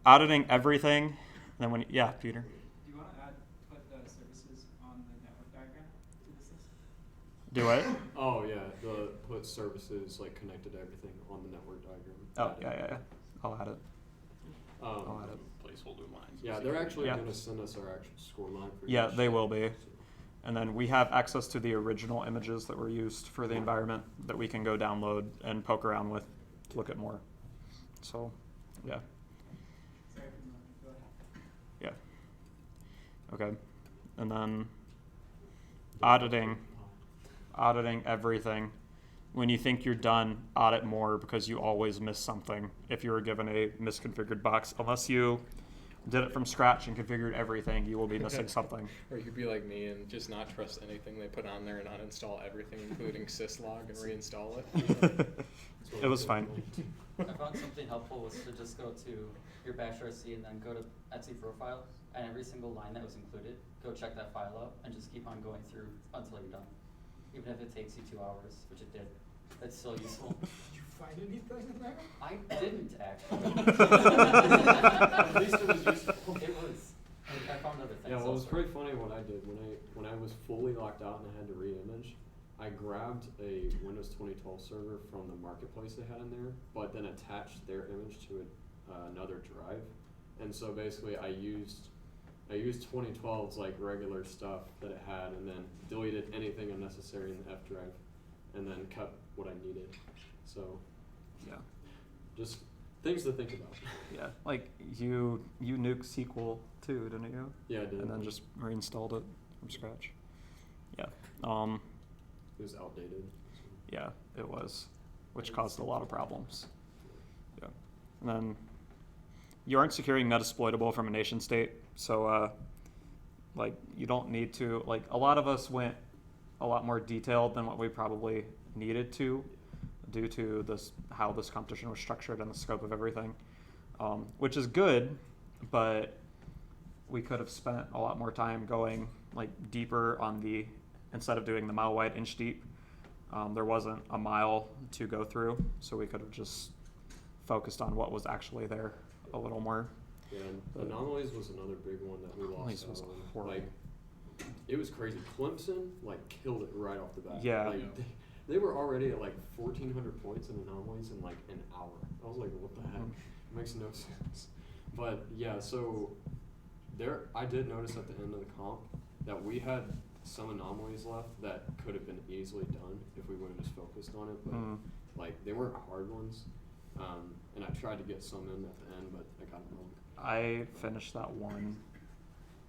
Auditing everything. And then when, yeah, Peter. Do you want to put the services on the network diagram to this list? Do it? Oh yeah, put services connected to everything on the network diagram. Oh, yeah. I'll add it. Um, I'll add it. Placeholder lines. yeah, they're actually Yeah. going to send us our actual score line for Yeah, each. they will be. And then we have access to the original images that were used for the environment that we can go download and poke around with to look at more. So, yeah. Sorry, go ahead. Yeah. Okay. And then auditing everything. When you think you're done, audit more because you always miss something if you were given a misconfigured box. Unless you did it from scratch and configured everything, you will be missing something. Or you could be like me and just not trust anything they put on there and uninstall everything, including syslog, and reinstall it. It was fine. I found something helpful was to just go to your bash RC and then go to Etsy profile, and every single line that was included, go check that file out and just keep on going through until you're done. Even if it takes you 2 hours, which it did. It's still useful. Did you find anything in there? I didn't actually. At least it was useful. It was. I found other things. Yeah, well, it was elsewhere. pretty funny what I did when I was fully locked out and I had to re-image. I grabbed a Windows 2012 server from the marketplace they had in there, but then attached their image to another drive. And so basically, I used 2012's like regular stuff that it had, and then deleted anything unnecessary in the F drive, and then kept what I needed. So, Yeah. just things to think about. Yeah, like you nuked SQL too, didn't you? Yeah, I did. And then just reinstalled it from scratch. Yeah. It was outdated. Yeah, it was, which caused a lot of problems. Yeah. And then you aren't securing Metasploitable from a nation state, so like you don't need to, like a lot of us went a lot more detailed than what we probably needed to due to this, how this competition was structured and the scope of everything, which is good, but we could have spent a lot more time going like deeper on the, instead of doing the mile wide inch deep, there wasn't a mile to go through, so we could have just focused on what was actually there a little more. Yeah, and Anomalies was another big one that we Anomalies lost was out on. horrible. Like, it was crazy. Clemson like killed it right off the bat. Yeah. Like, they were already at like 1,400 points in Anomalies in like an hour. I was like, what the heck? It makes no sense. But yeah, so there, I did notice at the end of the comp that we had some Anomalies left that could have been easily done if we would have just focused on it, but like they weren't hard ones. And I tried to get some in at the end, but I got it wrong. I finished that one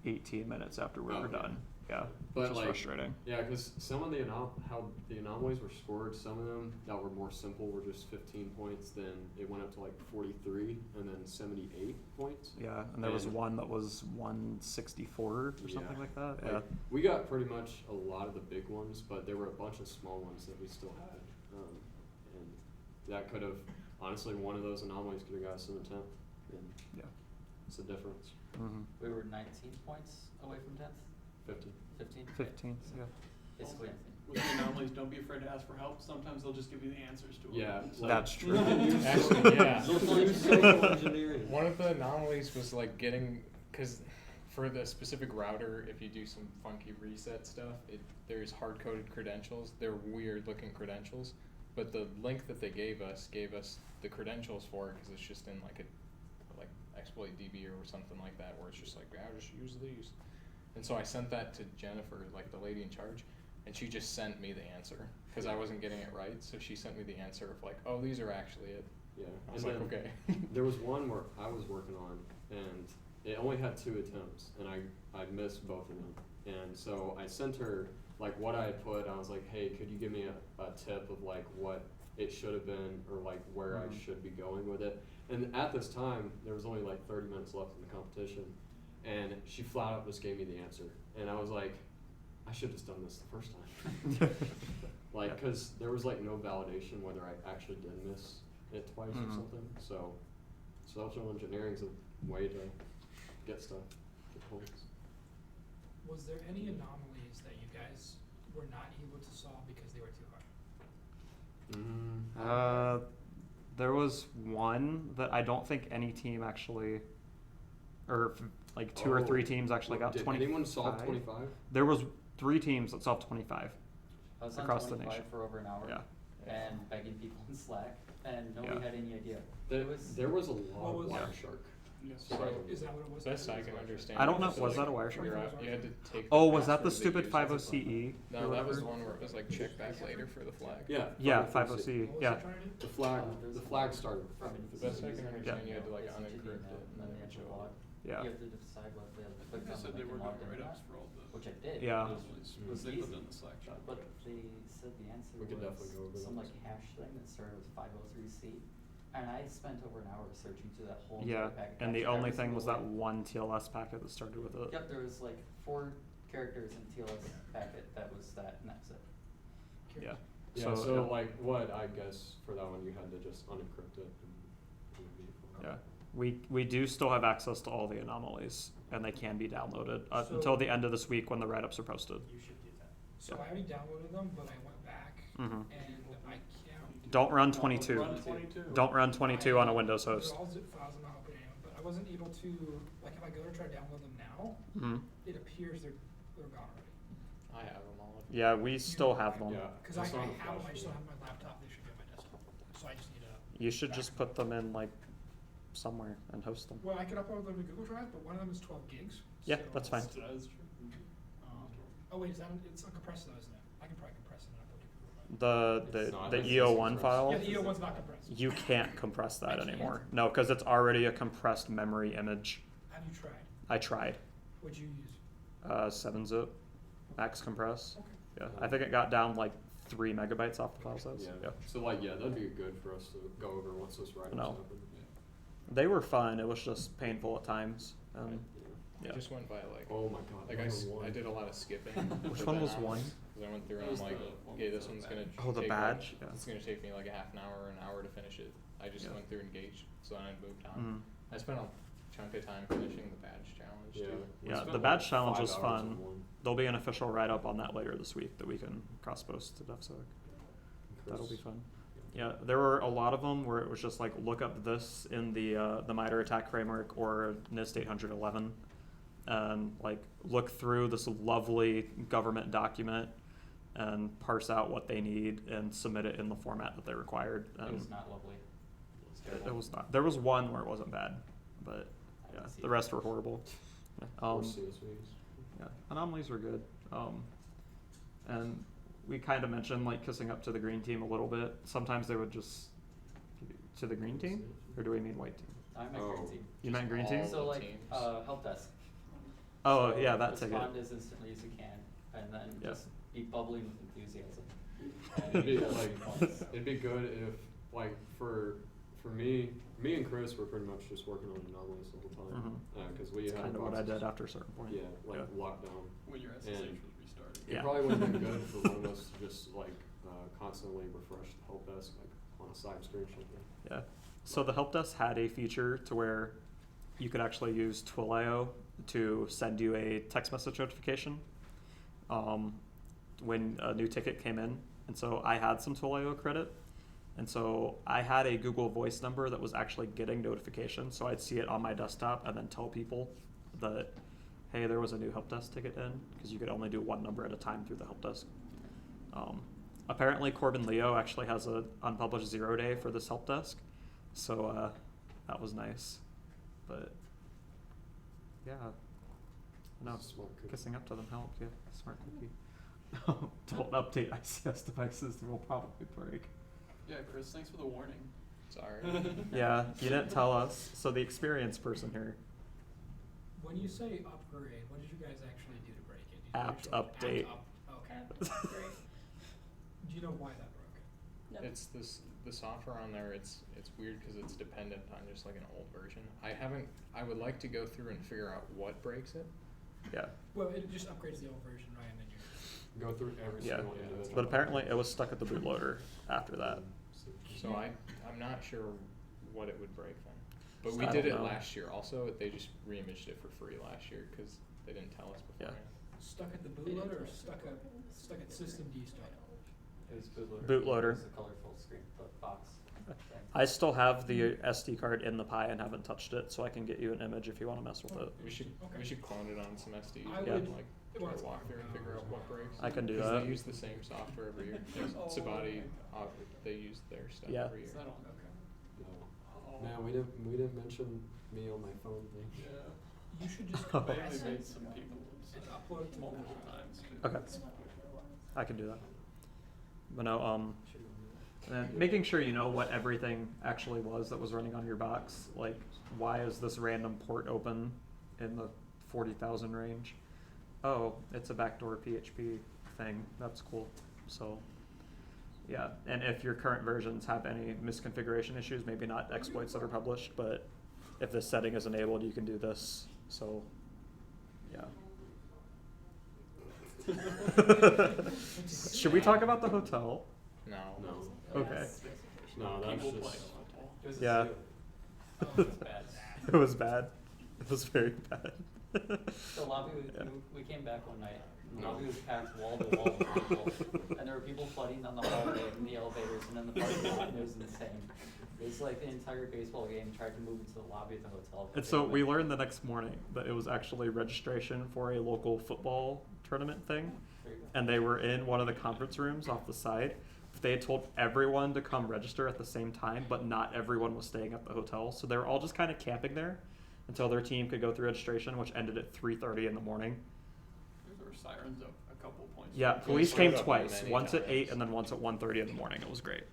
18 minutes after we were done. Yeah, But which is like, frustrating. Yeah, because some of the how the anomalies were scored, some of them that were more simple were just 15 points. Then it went up to like 43, and then 78 points. Yeah, and there was one that was 164 or something like that. Yeah. Like, we got pretty much a lot of the big ones, but there were a bunch of small ones that we still had, and that could have honestly one of those anomalies could have got us in the 10th. And Yeah. it's the difference. We were 19 points away from 10th. 15. 15. 15. Yeah. Basically. With the anomalies, don't be afraid to ask for help. Sometimes they'll just give you the answers to it. Yeah, That's true. Actually, yeah. Social engineering. One of the anomalies was like getting, because for the specific router, if you do some funky reset stuff, there's hard-coded credentials. They're weird-looking credentials, but the link that they gave us the credentials for it because it's just in like exploit DB or something like that, where it's just like, yeah, just use these. And so I sent that to Jennifer, like the lady in charge, and she just sent me the answer because I wasn't getting it right. So she sent me the answer of like, oh, these are actually it. Yeah. I was And like, then okay. There was one where I was working on, and it only had 2 attempts, and I missed both of them. And so I sent her like what I had put. I was like, hey, could you give me a tip of like what it should have been, or like where I should be going with it. And at this time, there was only like 30 minutes left in the competition, and she flat out just gave me the answer. And I was like, I should have just done this the first time. Like, because there was like no validation whether I actually did miss it twice or something. So social engineering is a way to get stuff, get points. Was there any anomalies that you guys were not able to solve because they were too hard? There was one that I don't think any team actually, or like 2 or 3 teams actually got 25. Did anyone solve 25? There was 3 teams that solved 25 I was on across the 25 nation. for over an hour. Yeah. And begging people in Slack, and nobody Yeah. had any idea. There was a lot of was- Wireshark. So Is that what it was? best I can understand. I don't know, it was that a like, Wireshark? figure out- You had to take. Oh, was that the password stupid you 50 used. CE? No, that was the one where it was like check back later for the flag. Yeah. Yeah, 50 50 CE. What was Yeah. it trying to do? The flag started with From 50. The best I can understand, you had to like It's a unencrypt email, it and then they it have would to show log. up. Yeah. You have to decide what they click They on said to they make were them doing logged in or write-ups not, for all the which I did. Yeah. It was was they put easy. in the Slack channel. But they said the answer We could was definitely go over some those. like hash thing that started with 503C. And I spent over an hour searching through that whole Yeah, entire packet. and the captured only every thing was single that way. one TLS packet that started with it. Yep, there was like 4 characters in TLS packet that was that, and that's it. Yeah. Yeah, so yeah. like what I guess for that one you had to just unencrypt it and Yeah, we do still have access to all the anomalies, and they can be downloaded So- until the end of this week when the write-ups are posted. You should do that. So I already downloaded them, but I went back Mm-hmm. and I can't. Don't run 22. Run 22. Don't run 22 on a Windows host. They're all zip files, I'm not opening them, but I wasn't able to, like, if I go to try to download them now, Mm-hmm. it appears they're gone already. I have them all. Yeah, we still have them. Yeah. Cause I it's have on them, the I flash just don't drive. have my laptop, they should be on my desktop, so I just need a. You should just put them in like somewhere and host them. Well, I could upload them to Google Drive, but one of them is 12 gigs. Yeah, so- that's fine. That is true. Oh wait, it's uncompressed though, isn't it? I can probably compress it and upload to Google Drive. The It's not- the it's EO1 just file, Yeah, the EO1's not compressed. you can't compress that I can't? anymore. No, because it's already a compressed memory image. Have you tried? I tried. What'd you use? 7-zip, max compress. Okay. Yeah, I think it got down like 3 megabytes off the file size. Yeah. So like, yeah, that'd be good for us to go over once this write-ups No. happen. They were fun. It was just painful at times. Right, Yeah. I just went by like, Oh my god. like I did a lot of skipping. Which with one the was anomalies, one? 'cause I went through It and was I'm like, the one okay, with this the one's gonna badge. Oh, the take badge? Like, Yeah. It's gonna take me like a half an hour or an hour to finish it. I just Yeah. went through engaged, so then I moved on. Mhm. I spent a chunk of time finishing the badge challenge Yeah. too. We Yeah, spent the like badge challenge 5 was hours fun. on one. There'll be an official write-up on that later this week that we can cross-post to DevSec. That'll be fun. Yeah, there were a lot of them where it was just like, look up this in the MITRE attack framework or NIST 811, and like look through this lovely government document and parse out what they need and submit it in the format that they required. It And was not lovely. It was it terrible. was not. There was one where it wasn't bad, but I yeah, didn't see the it. rest were horrible. Or Um, CSVs. yeah, anomalies were good. And we kind of mentioned like kissing up to the green team a little bit. Sometimes they would just to the green team, or do we mean white team? I meant Oh. green team. You meant green team? all So the like, teams. help desk. Oh So yeah, that ticket. respond as instantly as you can, and then Yeah. just be bubbling with enthusiasm. It'd be And like, once. it'd be good if, like, for me and Chris were pretty much just working on anomalies the whole time. Cause we That's had kind of what I boxes- did after a certain point. Yeah, like lockdown. When your SSH And- was restarted. It Yeah. probably would've been good for one of us to just like, constantly refresh the help desk, like, on a side screen or something. Yeah. So the help desk had a feature to where you could actually use Twilio to send you a text message notification when a new ticket came in. And so I had some Twilio credit. And so I had a Google Voice number that was actually getting notifications. So I'd see it on my desktop and then tell people that, hey, there was a new help desk ticket in, because you could only do one number at a time through the help desk. Apparently Corbin Leo actually has an unpublished 0 day for this help desk. So that was nice. But yeah, no, Smart cookie. kissing up to them helped. Yeah, smart cookie. Don't update ICS devices; they will probably break. Yeah, Chris, thanks for the warning. Sorry. Yeah, you didn't tell us. So the experienced person here. When you say upgrade, what did you guys actually do to break it? Did you Apt actually- update. Okay. Great. Do you know why that broke? No. It's the software on there. It's weird because it's dependent on just like an old version. I would like to go through and figure out what breaks it. Yeah, Well, it just upgrades the old version, right, and then you. Go through every Yeah. single individual. but apparently it was stuck at the bootloader after that. So I'm not sure what it would break then. But So we I did don't it know. last year. Also, they just reimaged it for free last year because they didn't tell us Yeah. beforehand. Stuck at the bootloader or stuck at system D stuff? It was bootloader. Bootloader. It was a colorful screen, box. thing. I still have the SD card in the Pi and haven't touched it, so I can get you an image if you want to mess with it. We should clone it on some SDs I and would- like try to walk through and figure out what breaks. I can do 'Cause that. They use the same software every year. Sabati, they use their stuff Yeah. every year. Is that on? No. Man, we didn't mention me on my phone thing. Yeah. You should just Oh. They compress only it made some people and upload it to multiple the times. Too. Okay. I can do that. But no, and making sure you know what everything actually was that was running on your box. Like, why is this random port open in the 40,000 range? Oh, it's a backdoor PHP thing. That's cool. So, yeah. And if your current versions have any misconfiguration issues, maybe not exploits that are published, but if this setting is enabled, you can do this. So, yeah. Should we talk about the hotel? No. No. Okay. No, that's People just. playing on hotel. It was Yeah. a zoo. It's bad. It was bad. It was very bad. The lobby, Yeah. we came back one night, and the lobby was packed wall to wall with people, and there were people flooding on the hallway and the elevators and in the parking lot, and it was insane. It was like the entire baseball game tried to move into the lobby of the hotel. but And they so we couldn't. learned the next morning that it was actually registration for a local football tournament thing. There you go. And they were in one of the conference rooms off the side. They had told everyone to come register at the same time, but not everyone was staying at the hotel. So they were all just kind of camping there until their team could go through registration, which ended at 3:30 in the morning. There were sirens up a couple points. Yeah, police showed came up twice, many once at 8 times. and then once at 1:30 in the morning. It was great,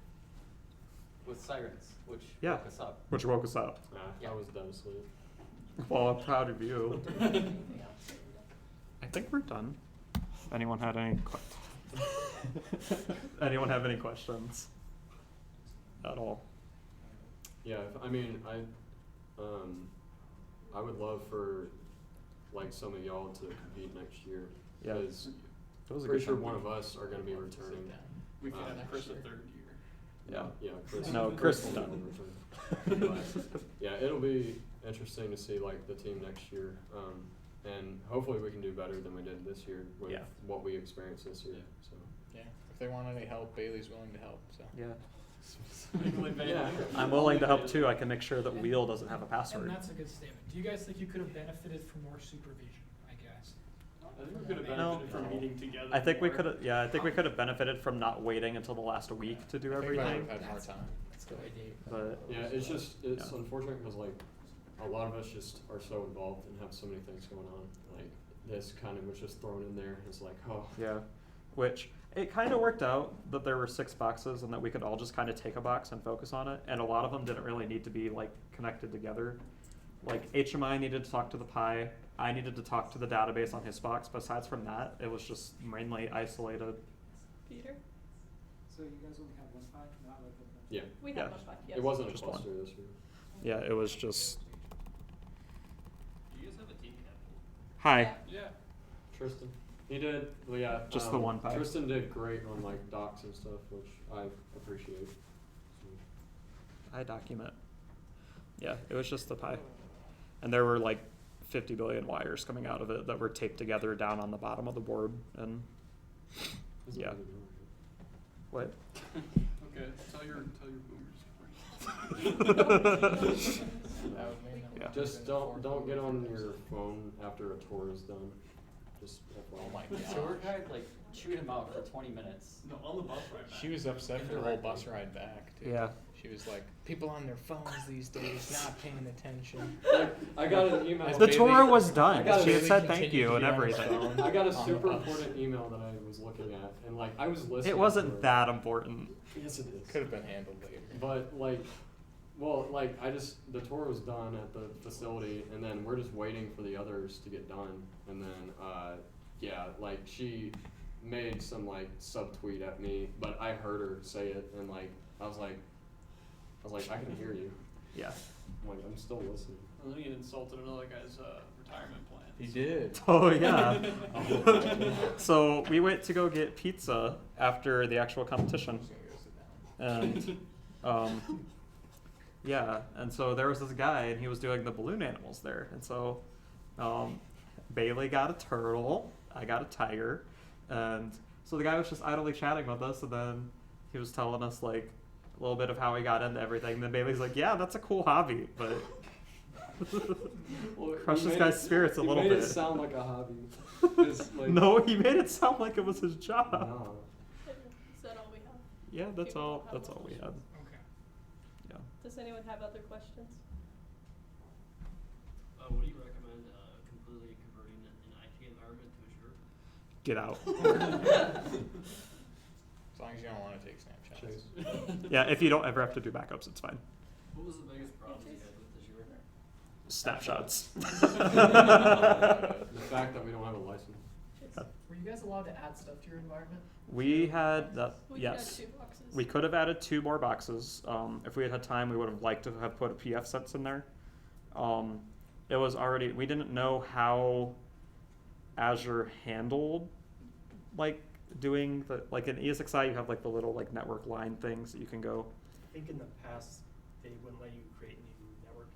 With sirens, which Yeah. woke us up. which woke us up. Yeah. I was devastated. Well, I'm proud of you. I think we're done. Anyone had any anyone have any questions at all? Yeah, I mean, I would love for like some of y'all to compete next year. Yeah. Because It was a pretty good sure time. one of us are going to be returning. We could have next Chris a year. third year. Yeah. Yeah, Chris. No, Chris is will done. return. But, yeah, it'll be interesting to see like the team next year, and hopefully we can do better than we did this year with Yeah. what we experienced this year. Yeah. So. Yeah, if they want any help, Bailey's willing to help, so. Yeah. Yeah. I'm willing to help too. I can make sure that Wheel doesn't have a And password. that's a good statement. Do you guys think you could have benefited from more supervision, I guess? I think we could have No. benefited from meeting together. I think we more. could have. Yeah, I think we could have benefited from not waiting until the last week to do I think I everything. would've had more time. That's a good idea. But Yeah, it's Yeah. unfortunate because like a lot of us just are so involved and have so many things going on. Like this kind of was just thrown in there. It's like, oh, yeah, which it kind of worked out that there were 6 boxes and that we could all just kind of take a box and focus on it. And a lot of them didn't really need to be like connected together. Like HMI needed to talk to the Pi. I needed to talk to the database on his box. Besides from that, it was just mainly isolated. Peter? So you guys only have one Pi, not like a. yeah. We Yeah. have one Pi, yes. It wasn't a Just one. cluster this year. Yeah, it was just. Do you guys have a team captain? Hi. Yeah. Tristan. He did, well, yeah. Just the one Pi. Tristan did great on like docs and stuff, which I appreciate. I document. Yeah, it was just the Pi. And there were like 50 billion wires coming out of it that were taped together down on the bottom of the board. And Isn't Yeah. really doing what? Okay, tell your boomer story. Yeah. it. Just don't get on your phone after a tour is done. Just Oh FYI. my The gosh. tour guide like chewed him out for 20 minutes. No, on the bus ride back. She was upset for the whole bus ride back, too. Yeah. She was like, people on their phones these days, not paying attention. Like, I got an email. As The Bailey- tour was I done. got She it. had said Bailey thank continued you to and be on her everything. phone I got a on the super bus. important email that I was looking at, and like I was listening. It to wasn't it. that important. Yes, it is. Could have been handled later. But like, well, like the tour was done at the facility, and then we're just waiting for the others to get done, and then yeah, like she made some like subtweet at me, but I heard her say it, and like I was like, I can hear you. Yeah. I'm like, I'm still listening. And then he insulted another guy's retirement plan. He did. Oh yeah. So we went to go get pizza after the actual competition, and yeah, and so there was this guy, and he was doing the balloon animals there, and so Bailey got a turtle, I got a tiger, and so the guy was just idly chatting with us, and then he was telling us like a little bit of how he got into everything. And then Bailey's like, "Yeah, that's a cool hobby, but." Well, Crush you this made guy's it- spirits a you little made bit. it sound like a hobby. 'Cause, like, No, he made it sound like it was his job. no. Is that all we have? Yeah, that's Okay, all. we'll have That's more all we had. questions. Okay. Yeah. Does anyone have other questions? What do you recommend completely converting an IT environment to Azure? Get out. As long as you don't want to take snapshots. Yeah, if you don't ever have to do backups, it's fine. What was the biggest problem you had with Azure? Snapshots. The fact that we don't have a license. Were you guys allowed to add stuff to your environment? We had that. We Yes. had 2 boxes. We could have added 2 more boxes. If we had had time, we would have liked to have put a PF sets in there. It was already, we didn't know how Azure handled like doing the, like in ESXi you have like the little like network line things that you can go. I think in the past, they wouldn't let you create new network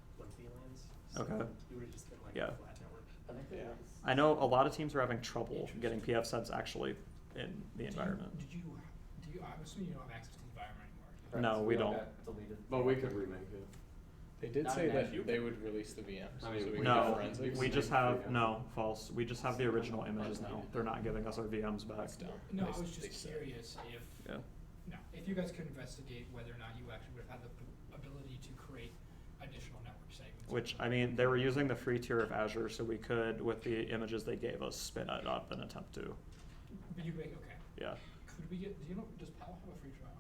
Okay. It would have just been like Yeah. a flat network. I think they Yeah. were. I know a lot of teams are having trouble getting PF sets actually in the environment. I'm assuming you don't have access to the environment anymore. No, we don't. Got deleted. But we could remake it. They did Not say an that issue. they would release the VMs, I mean, so we we can No, do forensics. we just Make have, VM. no, false. We just have the original images now. They're not giving us our VMs back. That's dumb. No, They- I was they just said. curious if, Yeah. no, if you guys could investigate whether or not you actually would have had the ability to create additional network segments. Which, I mean, they were using the free tier of Azure, so we could, with the images they gave us, spin it up and attempt to. But you make, okay. Yeah. Could we get, do you know, does PAL have a free trial?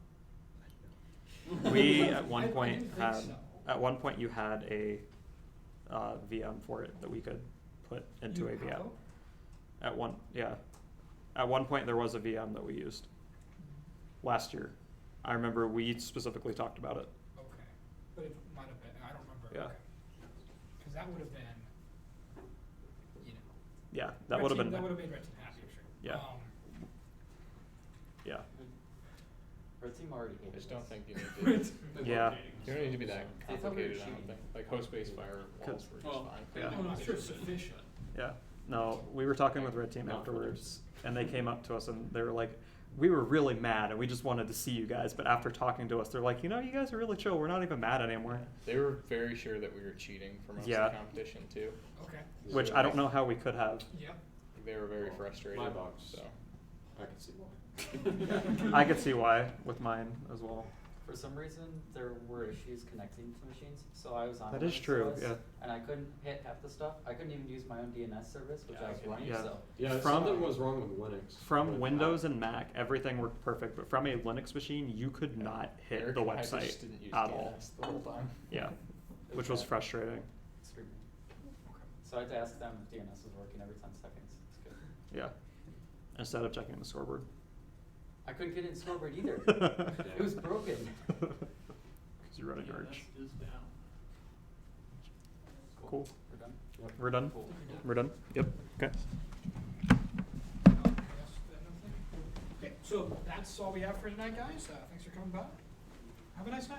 We, at one I point, didn't think had, so. at one point you had a VM for it that we could put into You a VM. have? At one, yeah. At one point, there was a VM that we used last year. I remember we specifically talked about it. Okay, but it might have been, I don't remember. Yeah. Okay. Cause that would have been, you know. Yeah, that Red would have Team- been. That would have made Red Team happy, I'm sure. Yeah. Yeah. Red team already I hated just don't us. think you Red need to. Team. Yeah. You don't need to be that They thought we were complicated, I don't cheating. think. Like host-based firewalls were just Well, fine. Yeah. Oh, no, I'm sure it's sufficient. Yeah, no, we were talking with Red Team Not for afterwards, and they came up to us and they were like, we were really mad and we just wanted to see you guys, but after talking to us, they're like, you know, you guys are really chill, we're not even mad anymore. They were very sure that we were cheating for most Yeah. of the competition too. Okay, Which I don't know how we could have. yep. They were very frustrated. My box. So I can see why. I could see why with mine as well. For some reason, there were issues connecting to machines, so I was on That a is Linux true, OS, yeah. and I couldn't hit half the stuff. I couldn't even use my own DNS service, which Yeah, I was okay. running, Yeah. so. Yeah, From- something was wrong with Linux. From With Windows Mac. and Mac, everything worked perfect, but from a Linux machine, you could not hit Eric the and I website just didn't use at all. DNS the whole time. Yeah, It which was bad. frustrating. Extremely. So I had to ask them if DNS was working every 10 seconds. It's good. Yeah, instead of checking the scoreboard. I couldn't get in scoreboard either. It was broken. Because you're running Arch. Is down. Cool. We're done? Yep. We're done? Cool. We're done? Yep, okay. Okay, so that's all we have for tonight, guys. Thanks for coming by. Have a nice night.